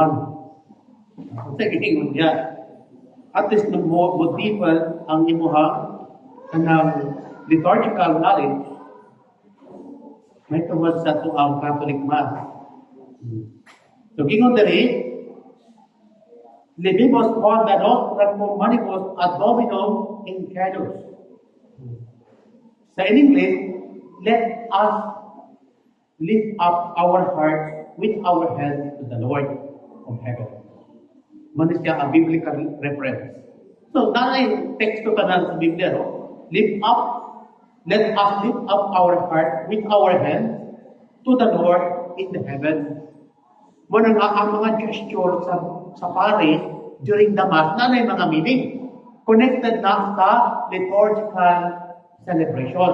Sa giningon niya, at least ng motival ang imuha kanang liturgical knowledge may tungod sa tuang Catholic Mass. So, gingon dali, Libimos quod nostra cum manibus ad Dominum incredus. Sa in English, let us lift up our hearts with our hands to the Lord of heaven. Manis siya ang biblical reference. So, nanay teksto tanan sa Biblia, no? Lift up, let us lift up our heart with our hands to the Lord in the heaven. Muna nga ang mga gesture sa pare during the Mass, nanay mga meaning. Connected na sa liturgical celebration.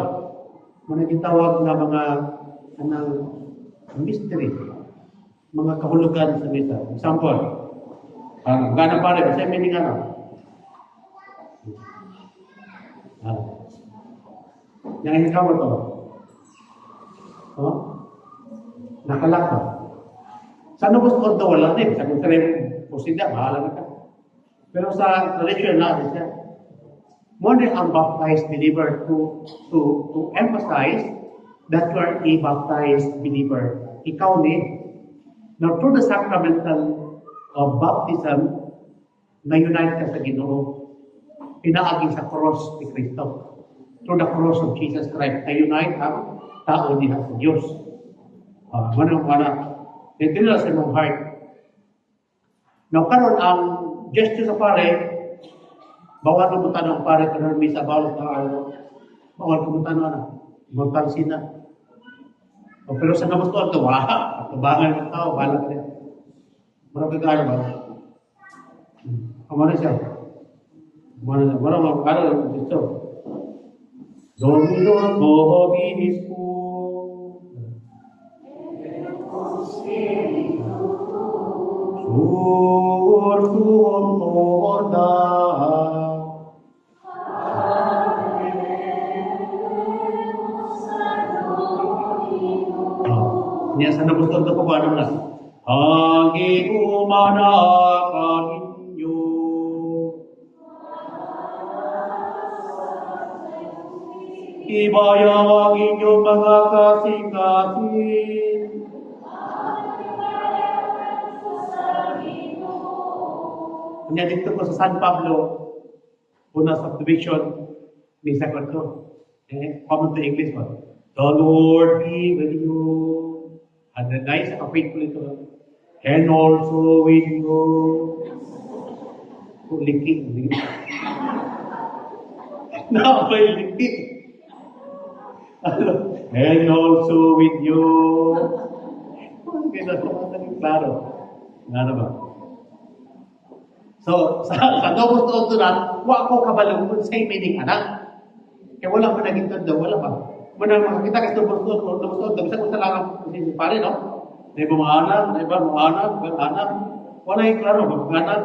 Muna gitawag na mga mystery, mga kahulugan sa misa. Example, gana pare, kasi meaning ano? Yang ikaw ito. Nakalak ka. Sa nubos ordo, wala din. Sa kung posida, bahala na ka. Pero sa tradition natin siya, more than ang baptized believer to emphasize that you are a baptized believer. Ikaw ni, now through the sacramental of baptism, na-unite ka sa Ginoo. Pinaagi sa cross ni Kristo. Through the cross of Jesus Christ, na-unite ang tao niya sa Diyos. Manang-mana. Ito na sa mong heart. Now, karon ang gesture sa pare, bawal kumutan ang pare karon misa, bawal kumutan na. Bawal sina. Pero sa namustuan ito, kabangan ng tao, bahala ka rin. Marang kagano ba? Kamana siya? Marang kagano dito. Dominus vobis Sursum orda. Niya sa nabustod na pabano na. Ang inumanaakan ninyo. Ibayaw ang inyong mga kasing-kasing. Kanya dito ko sa San Pablo, una subdivision, may sagot ko. Common to English one. The Lord be with you. And the nice and faithful ito. And also with you. Linking. Linking. And also with you. Okay, klaro. Nga ba? So, sa Novus Ordo wa ko kabalong kung say meaning anak. Kaya wala mo naging tondo, wala pa. Muna makakita ka sa Novus Ordo, bisa ko sa lang kasi pare, no? Na iba mga anak, wala yung klaro, mga anak.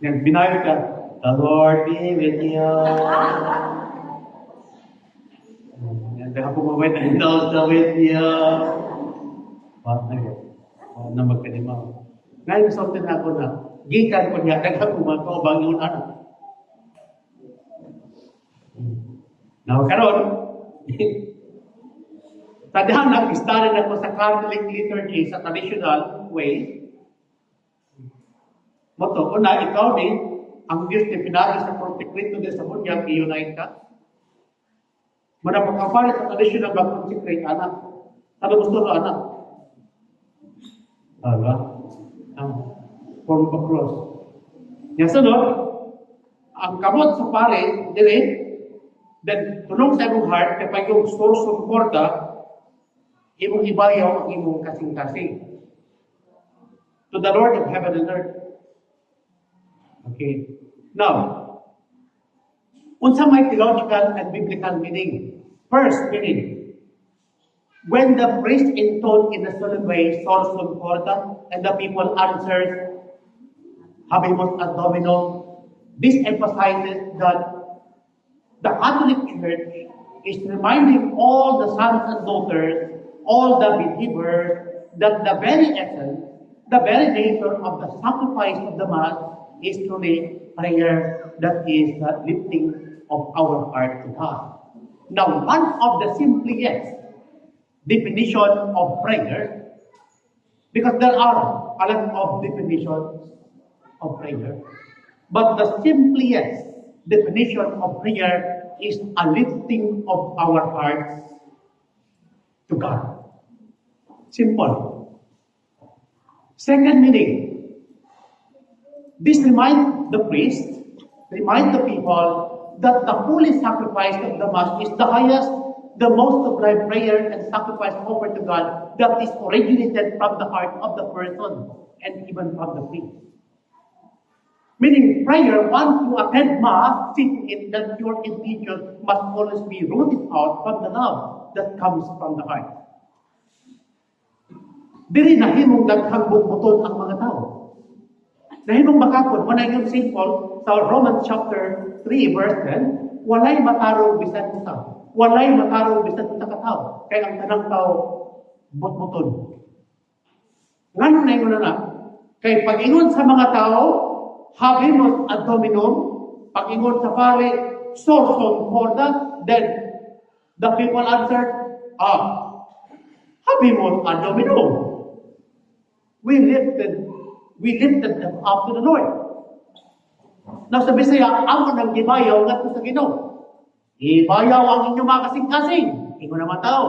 Yan, binayo ka, the Lord be with you. Yan, baka pumawait na also with you. What na yun? Na magkalimaw. Ngayon, something na ako na, gikan ko niya, nagkakuman ko, bang yung anak. Now, karon, tadhan nag-study na ko sa Catholic liturgy sa traditional way. Moto, una, ikaw din, ang Diyos ni pinagi sa Porticrito din sa bunyag, i-unite ka. Muna pagkapalit sa traditional mag-consecrate anak. Ano gusto na anak? Diba? Form of cross. Yan sunod, ang kamot sa pare, dire, then tulong sa imong heart, kapag yung source of korda, imong ibayaw ang imong kasing-kasing. To the Lord of heaven and earth. Okay. Now, unsa may theological and biblical meaning? First meaning, when the priest intoned in a solemn way, source of korda, and the people answered, Habemus ad Domino, this emphasizes that the Catholic Church is reminding all the sons and daughters, all the believers, that the very essence, the very nature of the sacrifice of the Mass is truly prayer, that is the lifting of our heart to God. Now, one of the simplest definition of prayer, because there are a lot of definitions of prayer, but the simplest definition of prayer is a lifting of our hearts to God. Simple. Second meaning, this reminds the priest, remind the people that the holy sacrifice of the Mass is the highest, the most sublime prayer and sacrifice offered to God that is originated from the heart of the person and even from the priest. Meaning, prayer, once you attend Mass, seeing it that your intention must always be rooted out from the love that comes from the heart. Diri nahimong daghang bubuton ang mga tao. Nahimong makapon, wala yung St. Paul sa Romans chapter 3 verse 10, walay matarong bisan sa. Walay matarong bisan sa katao. Kaya ang tanang tao, butbuton. Ngayon na yun na, kay pag-ingon sa mga tao, Habemus ad Dominum, pag-ingon sa pare, sorsum corda, then the people answered, Habemus ad Dominum. We lifted them up to the Lord. Now sa Bisaya, amo nang gibayaw ngadto sa Ginoo. Ibayaw ang inyong mga kasing-kasing. Ingon naman tao.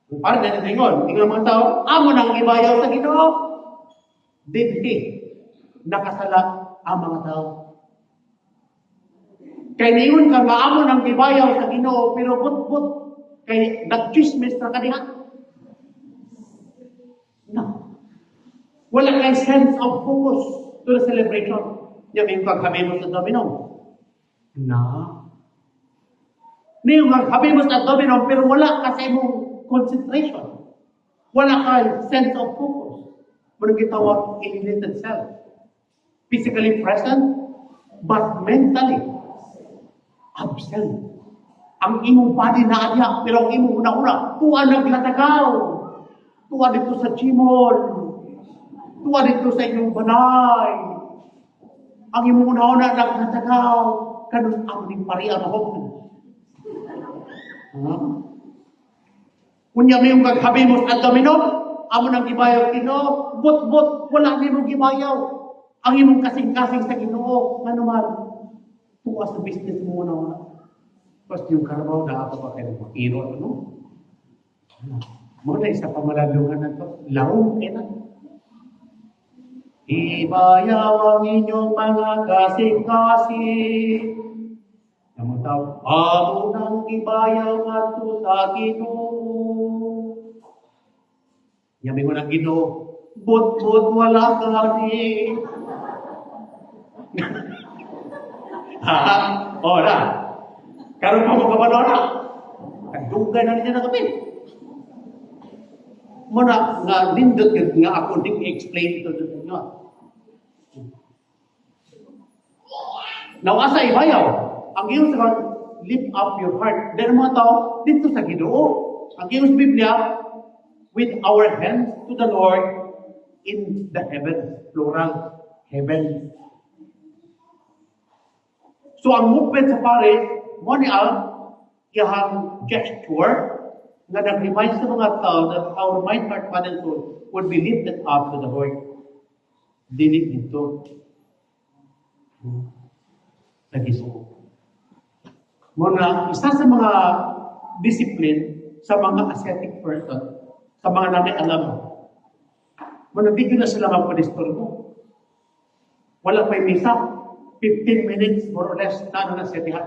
Kung parang ganito ingon, ingon naman tao, amo nang gibayaw sa Ginoo. Dili nakasala ang mga tao. Kay niyon ka nga amo nang gibayaw sa Ginoo, pero but kay nag-chismis na kaniha. No. Wala kay sense of focus to the celebration. Yung pagkabimos sa Domino. Na. Niyong pagkabimos sa Domino, pero wala kasi mong concentration. Wala kay sense of focus. Manong gitawag alienated self. Physically present, but mentally absent. Ang imong body na adya, pero ang imong una-una, tuwa naglatagaw. Tuwa dito sa chimol. Tuwa dito sa inyong banay. Ang imong una-una naglatagaw. Kanus ang pariya na hopin. Kunya may yung kaghabimos at Domino, amo nang gibayaw Ginoo, but wala nimo gibayaw. Ang imong kasing-kasing sa Ginoo, ano man, tuwa sa business mo na. Tapos yung karabaw na ako pa kayo makiro, ano? Muna isa pamalalungan na to, laong kaya na. Ibayaw ang inyong mga kasing-kasing. Namun tao, amo nang ibayaw at sa Ginoo. Yamin mo ng Ginoo, but wala ka rin. Ora, karon pa mo kabalo na. Kadugan na niya na kami. Muna nga nindot nga ako din i-explain ito sa inyo. Now, asa ibayaw, ang iyong sa lift up your heart. Dahil mga tao, dito sa Ginoo. Ang iyong Biblia, with our hands to the Lord in the heavens. Plural, heaven. So, ang movement sa pare, mo ni iyang gesture, nga nag-remind sa mga tao that our mind, heart, mind, and soul would be lifted up to the Lord. Dili dito. Sa Ginoo. Muna, isa sa mga discipline sa mga ascetic person, sa mga nanay alam, muna, bigyan na sila magpadisturbo. Wala pa'y misa. 15 minutes, more or less, na ano na siya diha.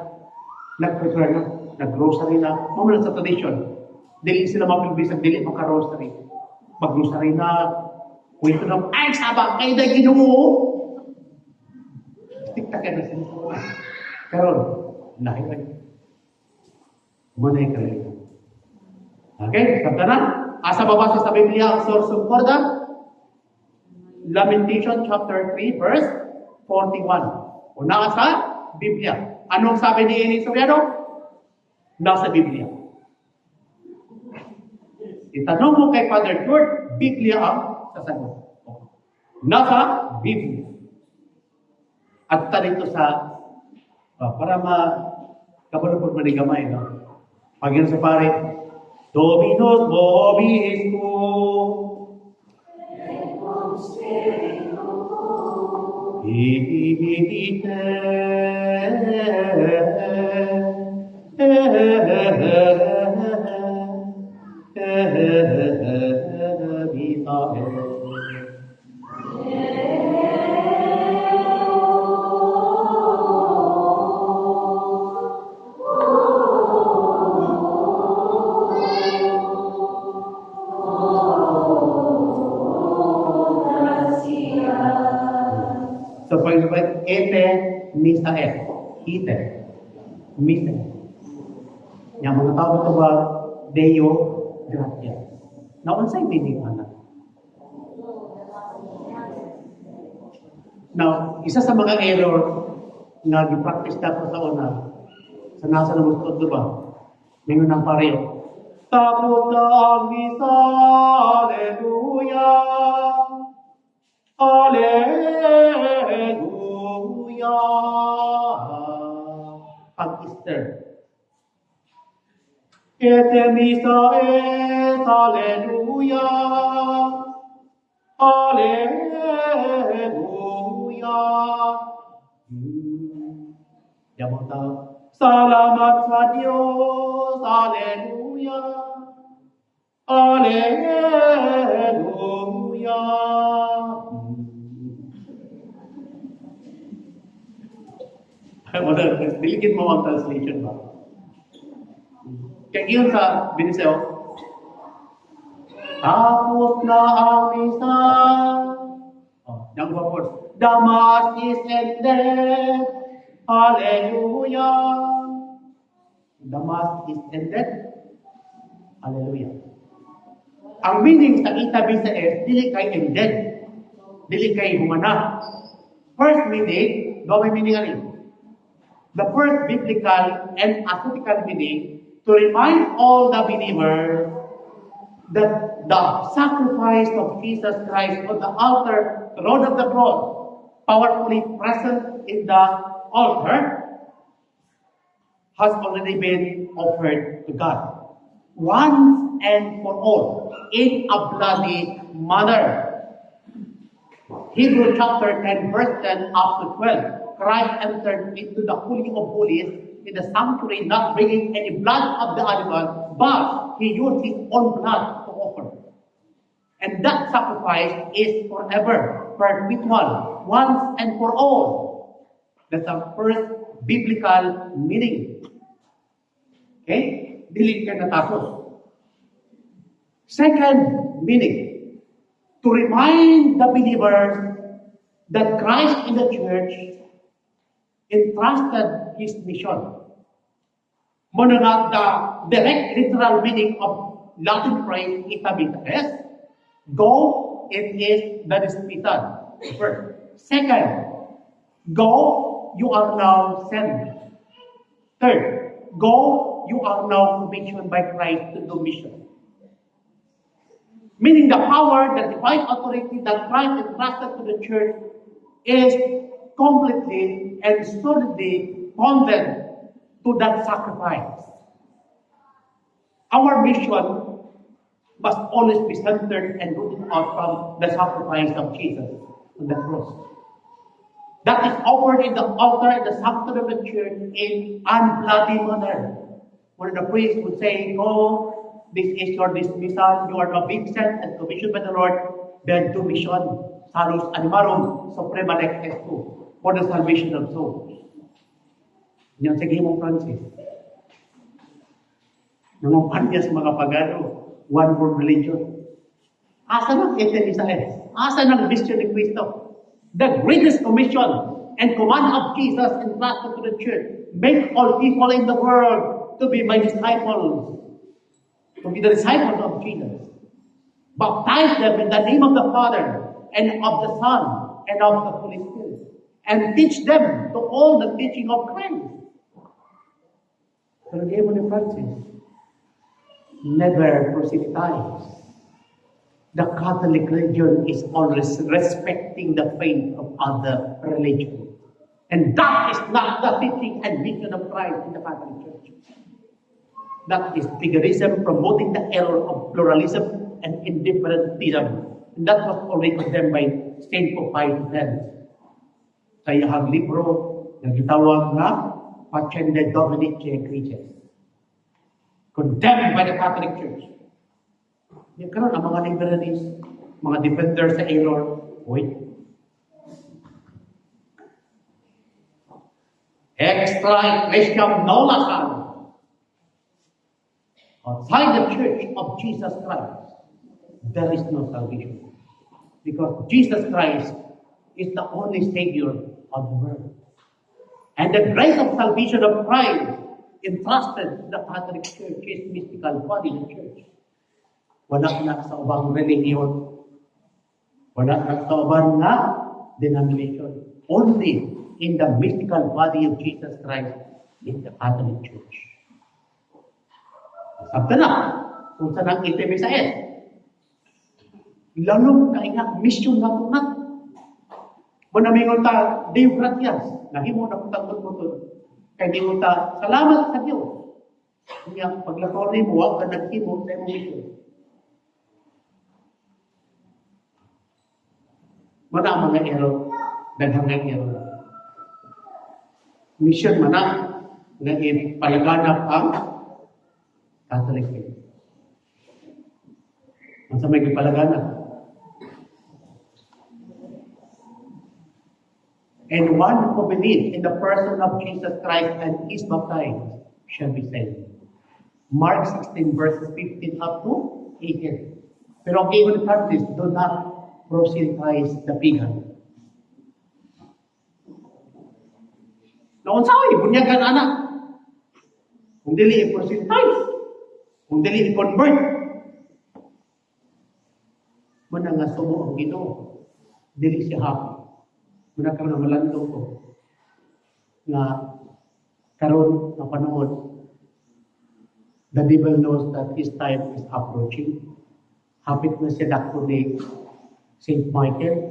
Nag-prepare na, nag-grocery na. Muna sa tradition. Dili sila mapilbisag, dili maka-grocery. Mag-grocery na, kwento na, ay, sabang kayo na Ginoo! Tiktakan na sila. Karon, nahiway. Muna yung karalihan. Okay, sabta na. Asa babasa sa Biblia ang source of order? Lamentation chapter 3, verse 41. Una sa Biblia. Anong sabi ni Elisoriano? Nasa Biblia. Itanong mo kay Father George, Biblia ang sasagot. Nasa Biblia. At dito sa, para kabalo-pag manigamay, no? Pag yun sa pare, Dominus vobiscum. So, for example, ete misa et. Ite. Misa. Yang mga tao ito ba, Deo Gratia. Now, unsay meaning anak? Now, isa sa mga error nga gi-practice nato sa una, sa nasa na gusto, diba? Ngayon ng pareho. Tapos na ang misa, Alleluia! Alleluia! Pag-Easter. Et misa et Alleluia! Alleluia! Yamang tao. Salamat sa Diyos! Alleluia! Alleluia! Diligid mo ang translation ba? Kaya iyon sa Biniseo, tapos na ang misa. Yung words. The Mass is ended. Hallelujah. The Mass is ended. Hallelujah. Ang meaning sa itabi sa S, dili kay ended. Dili kay humana. First meaning, no may meaning ano? The first biblical and ascetical meaning to remind all the believers that the sacrifice of Jesus Christ on the altar, the Lord of the cross, powerfully present in the altar, has already been offered to God. Once and for all in a bloody manner. Hebrew chapter 10 verse 10 up to 12. Christ entered into the Holy of Holies in the sanctuary, not bringing any blood of the animal, but he used his own blood to offer. And that sacrifice is forever, perpetual, once and for all. That's the first biblical meaning. Okay? Dili ka natapos. Second meaning, to remind the believers that Christ in the church entrusted his mission. Muna nga the direct literal meaning of Latin phrase itabites. Go, it is the dismissal. First. Second, go, you are now sent. Third, go, you are now commissioned by Christ to do mission. Meaning the power, the divine authority that Christ entrusted to the church is completely and solidly condemned to that sacrifice. Our mission must always be centered and rooted out from the sacrifice of Jesus on the cross. That is offered in the altar in the sanctuary of the church in unbloody manner. Where the priest would say, "Oh, this is your dismissal, you are now being sent and commissioned by the Lord, then to mission, salus animarum, suprema lex esto, for the salvation of souls." Yan sa Gimong Francis. Nangupan niya sa mga pagano, one world religion. Asa ng Ethenisaes? Asa ng mission ni Cristo? The greatest commission and command of Jesus entrusted to the church. Make all people in the world to be my disciples. To be the disciples of Jesus. Baptize them in the name of the Father and of the Son and of the Holy Spirit. And teach them to all the teaching of Christ. Pero di mo ni Francis, never proselytize. The Catholic religion is always respecting the faith of other religions. And that is not the teaching and mission of Christ in the Catholic Church. That is bigotism, promoting the error of pluralism and indifferentism. And that was already condemned by St. Pope Pius X. Sa iyang libro na gitawag na Pacende Dominici Ecclesias. Condemned by the Catholic Church. Yung karoon ang mga liberalists, mga defenders sa error, wait. Extra ecclesiam nola salus. Outside the church of Jesus Christ, there is no salvation. Because Jesus Christ is the only Savior of the world. And the grace of salvation of Christ entrusted to the Catholic Church, his mystical body, the church. Wala na sa ubang religion. Wala na sa ubang na denomination. Only in the mystical body of Jesus Christ in the Catholic Church. Sabta na, kung saan ang Ethenisaes. Lalong kaingat, mission na po na. Manamingon ta, Deo gratias, nahimo na po tagod-tagod. Kaya di mo ta, salamat sa Diyos. Kaya paglakaw ni mo, huwag ka naghimo sa iyong mission. Mana ang mga error, daghang error. Mission mana na ipalaganap ang Catholic faith. Ang sa may ipalaganap. And one who believes in the person of Jesus Christ and is baptized shall be saved. Mark 16 verses 15 up to 18. Pero ang given practice, do not proselytize the pagan. Noon sa bunyagan anak. Kung dili i-proselytize, kung dili i-convert, muna nga sumo ang Ginoo, dili siya happy. Muna ka na malandong ko na karon na panahon, the devil knows that his time is approaching. Hapit na siya dako ni St. Michael.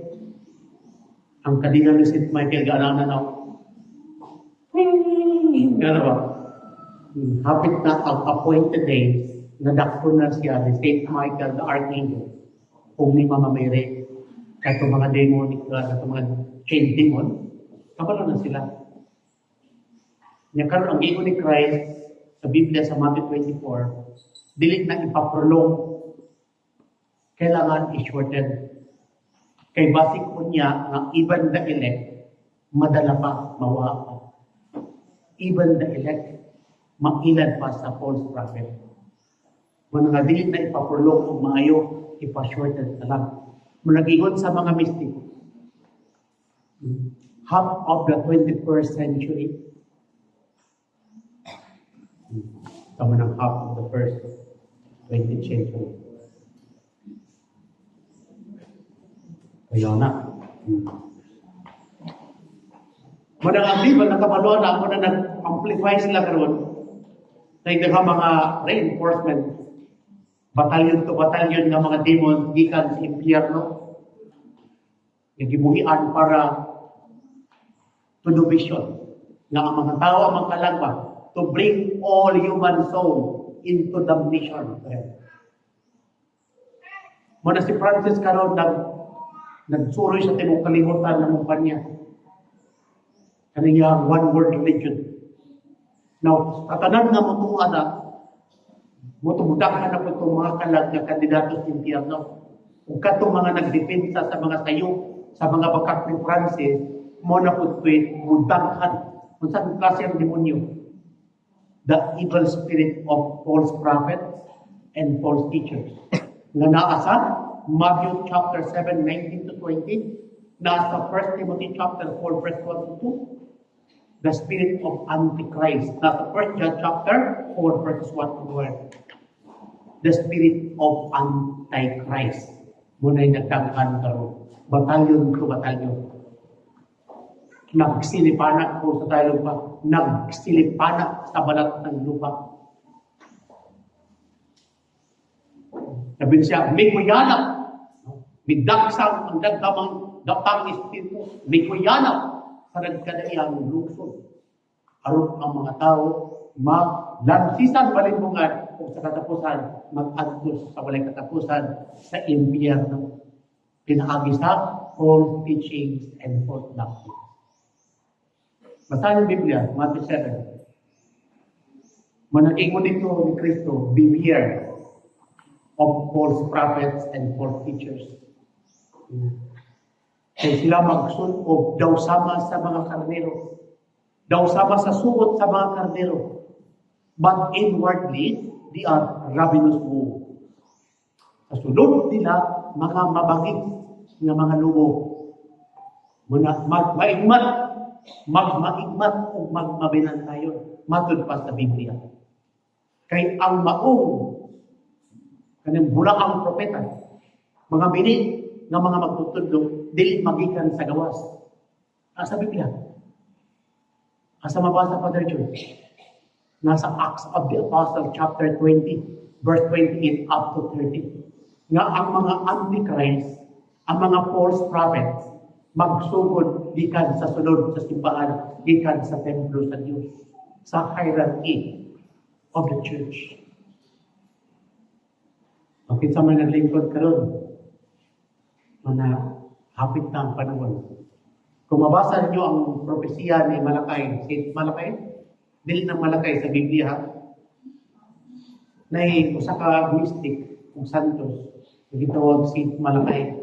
Ang kadingan ni St. Michael, gano'n na gano'n ba? Hapit na ang appointed days nadakpo na siya ni Saint Michael the Archangel kung ni Mama Mary kato mga demon kato mga chain demon kabalo na sila nya karon ang giingon ni Christ sa Biblia sa Matthew 24 dili na ipaprolong kailangan i-shorten kay basic po niya nga even the elect madala pa mawa pa even the elect mailan pa sa false prophet. Kung nga dili na ipaprolong o maayo, ipa-shorten na lang. Mulagingon sa mga mystic, half of the 21st century, tama ng half of the first 20th century. Ayaw na. Muna ang Bible, nakapaluan na ako na nag-amplify sila karon na ito mga reinforcement, batalyon to batalyon ng mga demon gikan sa impyerno, nagibuhian para to do vision na ang mga tao ang magkalagba to bring all human soul into damnation. Muna si Francis karon nagsuroy sa tibok kalibutan ng kumpanya kaniyang one world religion. Now, katanan nga mutuwa na mutumudakan na po itong mga kalag na kandidato sa impyerno. Kung katong mga nagdepensa sa mga sayo, sa mga bakak ni Francis, mo na po ito'y mudangkan. Kung saan klase ang demonyo? The evil spirit of false prophets and false teachers. Nga naasa, Matthew chapter 7, 19 to 20, nasa 1 Timothy chapter 4, verse 1 to 2, the spirit of Antichrist. Nasa 1 John chapter 4, verses 1 to 1. The spirit of Antichrist. Muna'y nagdangkan karon. Batalyon ko batalyon. Nagsilipana ko sa tayo lupa. Nagsilipana sa balat ng lupa. Sabi siya, may kuyanap. Midagsang ang dagkamang datang espiritu. May kuyanap. Sa nagkadaiyang lungsod. Aron ang mga tao maglansisan balimbungan o sa katapusan mag-adtos sa walay katapusan sa impyerno. Pinaagi sa false teachings and false doctrines. Basahin ang Biblia, Matthew 7. Manag-ingon dito ni Kristo, beware of false prophets and false teachers. Kaya sila magsunob daw sama sa mga karnero. Daw sama sa suot sa mga karnero. But inwardly, they are ravenous wolves. Sa sulod nila, mga mabangis ng mga lubo. Maigmat o magmabinantayon. Matod pa sa Biblia. Kay ang maong, kanang bulaang propeta, mga bini, ng mga magtutudlo, dili magikan sa gawas. Sa Biblia. Asa mabasa pa John? Nasa Acts of the Apostle chapter 20, verse 28 up to 30. Nga ang mga antichrist, ang mga false prophets, magsugod gikan sa sulod sa simbahan, gikan sa templo sa Diyos, sa hierarchy of the church. Okay, sa mga naglingkod karon, na hapit na ang panahon. Kung mabasa niyo ang propesya ni Malakay, Saint Malakay, dili ng Malakay sa Biblia, na usa ka mystic, kung santos, gitawag Saint Malakay.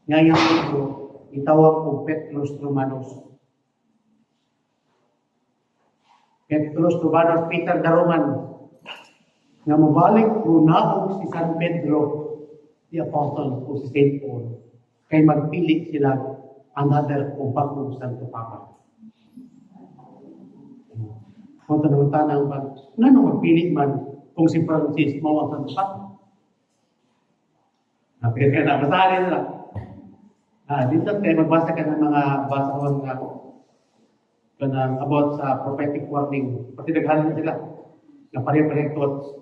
Ngayang ito, itawag kong Petrus Romanos. Petrus Romanos, Peter the Roman, nga mabalik runaog si San Pedro, the apostle o si St. Paul, kay magpili sila another o bagong Santo Papa. Kung tanong-tanong ba, nga magpili man kung si Francis mo ang Santo Papa? Kaya na, basahin nila. Dito tayo magbasa ka ng mga basahon na about sa prophetic warning. Pati naghalan sila na pare-pareng thoughts.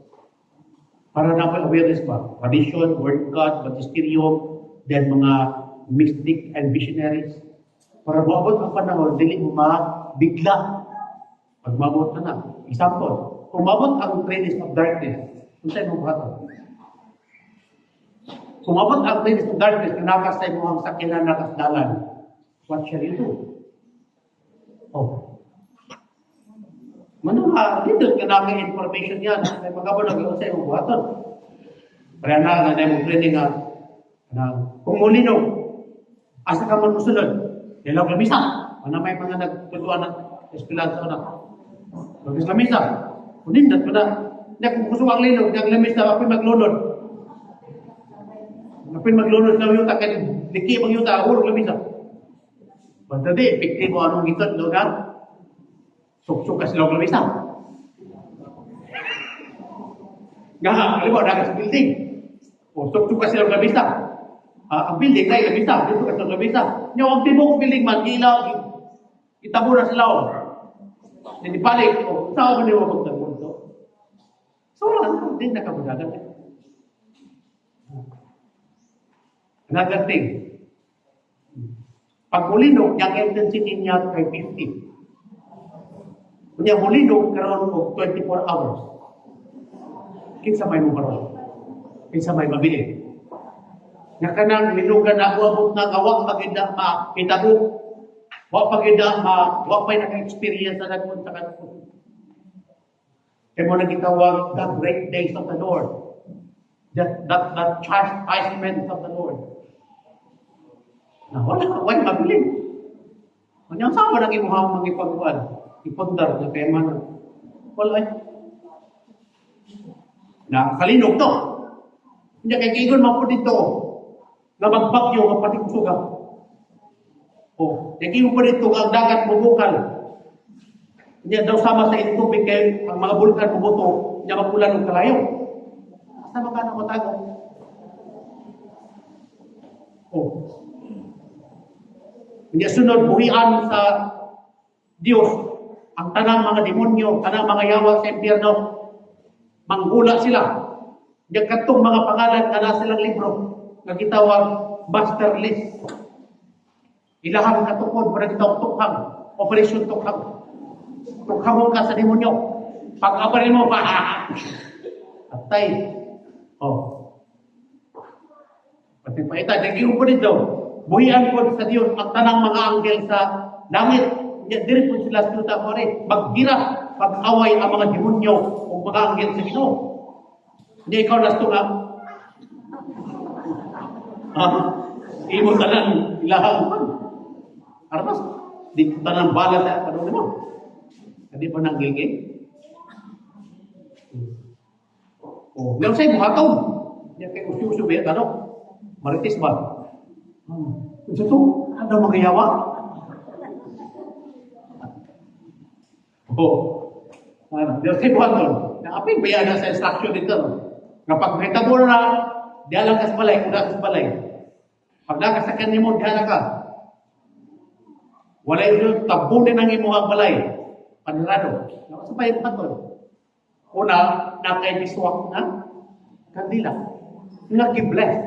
Para na po awareness ba? Tradition, Word of God, Magisterium, then mga mystic and visionaries. Para maabot ang panahon, dili mo mabigla. Pag maabot na. Example, kung maabot ang traces of darkness, Unsay mo buhaton? Kung abot ang days of darkness, kanakas sa imo ang sakinan nakasdalan, what shall you do? Oh. Manang dito ka na information yan. May magkabon na sa imo buhaton. Kaya na mo training na kung mulino, asa ka man musulod, ilaw lamisa. Ano may mga nagtuluan ng espilansa na. Bagis lamisa. Kunin dat pa na. Hindi kung gusto ang linog, ang lamisa, apin maglunod. Apin maglunod na yuta, kaya liki bang yuta, hulog lamisa. Basta di, epektibo anong gitot, lugar. Suksuk ka silang lamisa. Nga, alam mo, nagas building. O, suksuk ka silang lamisa. Ang building na lamisa, dito ka silang lamisa. Yung ang tibok building man, ilaw, itabo na sila. Hindi balik, saan ka niyo magtabo ito? So, wala, hindi nakabudagan. Another thing, pag mulinog, yung intensity niya kay 50. Kung yung mulinog, karoon mo 24 hours. Kinsa may mo karoon? Kinsa may mabili? Nga kanang linugan na uabot na gawang maganda makitabo. Wa pagida wa pay naka-experience na nagpunta sa kanto. Kaya mo nagitawag the great days of the Lord. That chastisement of the Lord. Na wala mabilin. Kanya sa ba nang imuhang magipagkuan? Ipagdar na kaya man. Wala ay. Na kalinog to. Hindi kay kigon man po dito. Na magbagyo nga pati kusuga. Hindi mo pa dito ang dagat bubukal. Hindi daw sama sa tubig kay ang mga bulkan bubuto, hindi mapulan ng kalayo. Asa ka na matago? Hindi sunod buhian sa Diyos ang tanang mga demonyo, tanang mga yawa sa impyerno. Manggula sila. Hindi katong mga pangalan na silang libro na gitawag master list. Ilahang katukod, muna kita tukhang, operasyon tukhang. Tukhang ka sa demonyo. Pag-aparin mo, atay. Pati pa ita, naging po dito, buhian po sa Diyos ang tanang mga anggel sa langit. Diri po sila sinuta ko rin. Maghira, pag-away ang mga demonyo o mga anggel sa Ginoo. Hindi ikaw nasto nga. Imo talang ilahang man. Armas, di ko tanang bala sa panahon mo. Hindi pa nang gilgil. Ngayon sa'yo, buhatong. Yan kayo usyuso ba yan, maritis ba? Ito to, ano magayawa? Ngayon sa'yo, buhatong. Apin ba yan sa instruction dito? Kapag may tabor na, dialang ka sa balay, kuda ka sa balay. Pag nakasakan niyo mo, dialang ka. Wala yung tabunin ang imuhang balay. Panirado. Nakasabay yung patol. Una, nakaibiswak na kandila. Nag-bless.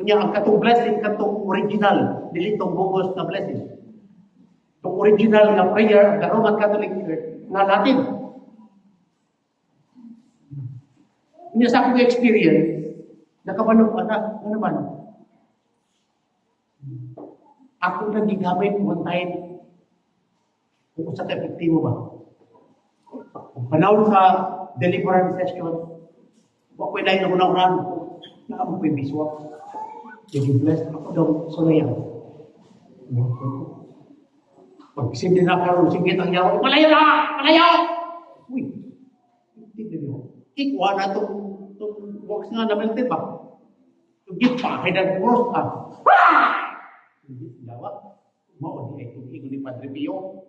Kanya ang katong blessing, katong original. Dili itong bugos na blessing. Itong original na prayer, the Roman Catholic Church, na Latin. Kanya sa akong experience, nakabanong anak, ano naman? Ako na gigamit one time kung sa epektibo ba. Kung panahon sa deliverance session, wak ko na yung unang na ako ko'y biswa. Yung blessed ako daw sulayan. Pag sindi na karoon, singit ang yawa, malayo na! Malayo! Uy, hindi na yun. Ikwa na itong box nga naman ito ba? Yung gift pa, kaya nag-cross ka. Hindi dawa. Mao di ay tubig ni Padre Pio.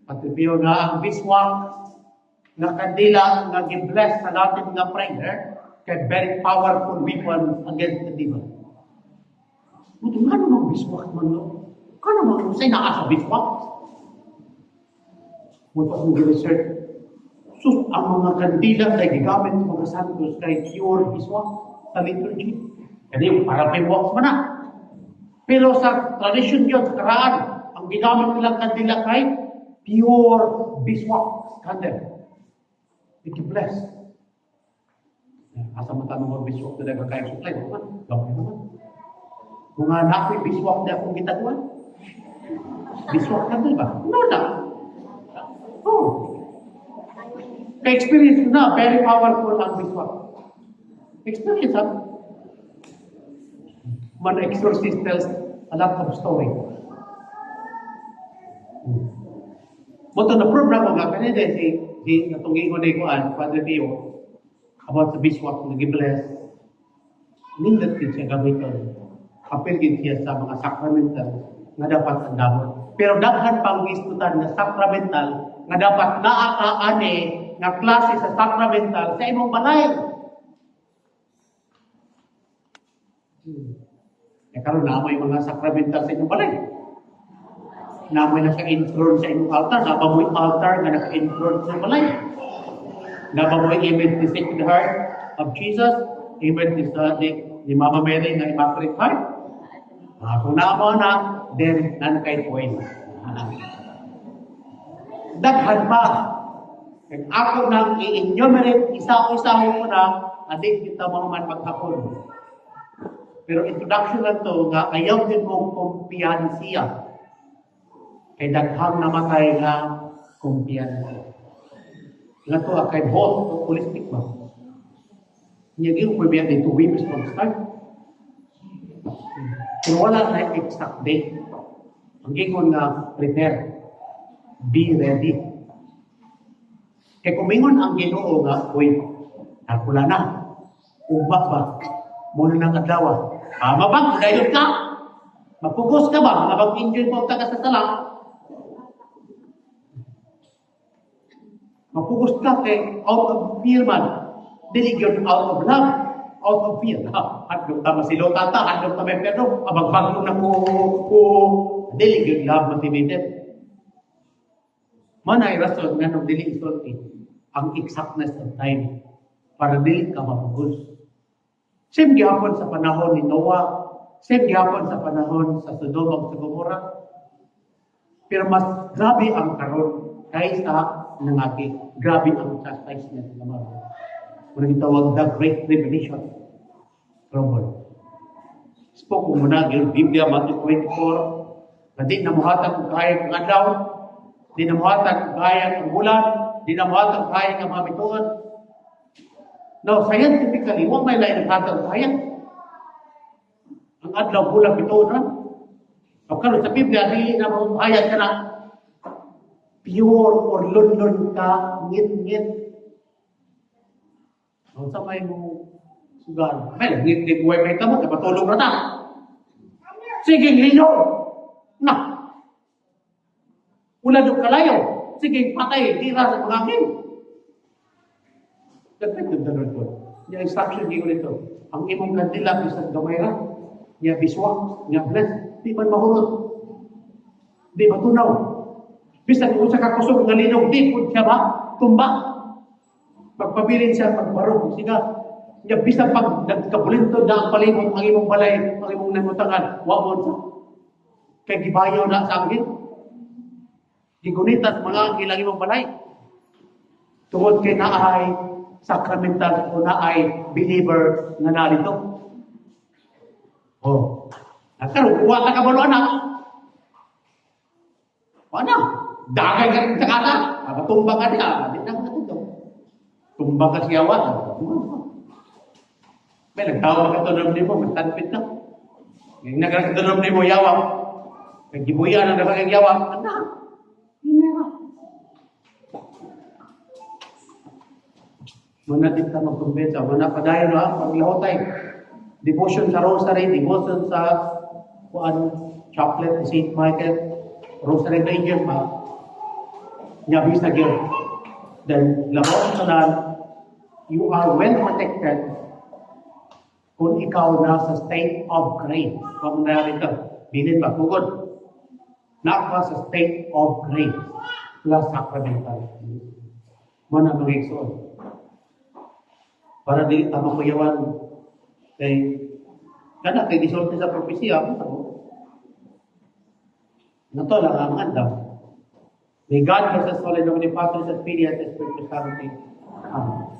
Padre Pio nga ang biswak nga kandila nga gi-bless sa natin nga prayer kay very powerful weapon against the demon. Muto nga naman biswak man no? Kano man usay naa sa biswak? Muto akong gi-research. Sus, ang mga kandila kay gigamit sa mga santos kay pure biswak sa liturgy. Kasi yung parang may box man na. Pero sa tradisyon yun, sa karaan, ang ginamit nilang kandila kay pure beeswax candle. i-bless. Asa mo tanong mo biswak na dagang kayang supply, naman, gamay naman. Kung nga na ako'y biswak na akong gitagwan, biswak na ba? No na. Oh. Ka-experience ko na, very powerful ang biswak. Experience ha? Man exorcist tells a lot of story. Moto na prove na ko nga, kanina si natungingon na ikuan, Padre Pio, about sa biswak na gibless, nindot din siya gamiton. Apil din siya sa mga sacramental nga dapat ang damon. Pero daghan pang gistutan na sacramental nga dapat naakaane nga klase sa sacramental sa imong balay. Karon na may mga sacramental sa inyong balay. Na may naka-enthroned sa inyong altar, na ba mo'y altar nga naka-enthroned sa balay. Na ba mo'y image the Sacred Heart of Jesus, image ni Mama Mary na Immaculate Heart. Kung naamo na, then nanakay po yun. Daghan pa. Kaya ako nang i-enumerate, isa-isa ko na, adik kita mga man maghapon. Pero introduction lang to, nga ayaw din mong kumpiyansiya. Kaya daghang namatay nga kumpiyansiya. Nga to, kay both, holistic ba? Niyagin ko biya dito, weeks from start. Kung wala na exact date, ang gingon nga, prepare. Be ready. Kaya kumingon ang Ginoo nga, uy, nakula na. Umbak ba? Muna ng adlaw. Mabang, dayon ka. Mapugos ka ba? Mabag-enjoy mo ka sa sala. Mapugos ka kay out of fear man. Diligyon out of love. Out of fear. Handog tama si Lotata, handog tama yung pero, abagbag na ko, diligyon love motivated. Manay rason nga nung dili isulti ang exactness of time para dili ka mapugos. Same gihapon sa panahon ni Noah, same gihapon sa panahon sa Sodom ug sa Gomorra. Pero mas grabe ang karon kaysa nangati. Grabe ang chastisement ng mga. Muna gitawag the Great Revelation. Trouble. Spoke ko muna, yung Biblia, Matthew 24, na di namuhatag kung kaya ng adlaw, di namuhatag kung kaya ng bulan, di namuhatag kung kaya ng mga bituon. Now, scientifically, huwag may lain hatag kaya. Ang adlaw, bulan, bituon na. Pagkaroon sa Biblia, di na mahayag ka na pure or lun-lun ka, ngit-ngit. Ang samay mo, sugal. Well, ngit-ngit buhay may tamo, napatulog na na. Sige, liyo. Na. Ulan yung kalayo. Sige, patay, tira sa pangangin. Dagdag yung ko. Yung instruction di ko nito. Ang imong kandila, isang gamay ra. Niya biswak, niya bless. Di man mahurot. Di matunaw. Bisan kung sa kakusog nga linog, di po siya ba? Tumba. Pagpabilin siya, pagbarog siya. Niya bisan pag nagkabulintod na ang palibot, ang imong balay, ang imong namutangan, wamon sa. Kaya gibayaw na sa angin. Gigunitat mga ilang imong balay. Tungod kay naay sacramental o naay believer nga narito. Oh. Nagkaroon, kuha ka kabalo anak. Ano? Dagay ka rin sa kata. Tumbang ka niya. Di na ko ito. Tumbang ka siya wala. May nagtawag ka tunom ni mo, matanpit na. Yung nagkatunom ni mo, yawa. Naggibuya na naman ang yawa. Ano? Muna din ka magkumbensya. Muna pa dahil na, paglahotay. Devotion sa rosary, devotion sa chocolate, St. Michael, rosary na Indian ba? Nyabi sa gear. Then, labaw sa lan, you are well protected kung ikaw na sa state of grace. Kung narito, bilin ba? Tugod. Naka sa state of grace plus sacramental. Muna mga igsoon. Para di tamang kuyawan kay kana kay gisulti sa propesya mo. Nato lang ang andam. May God has a solid omnipotence and Filius and Spiritus Sancti. Amen.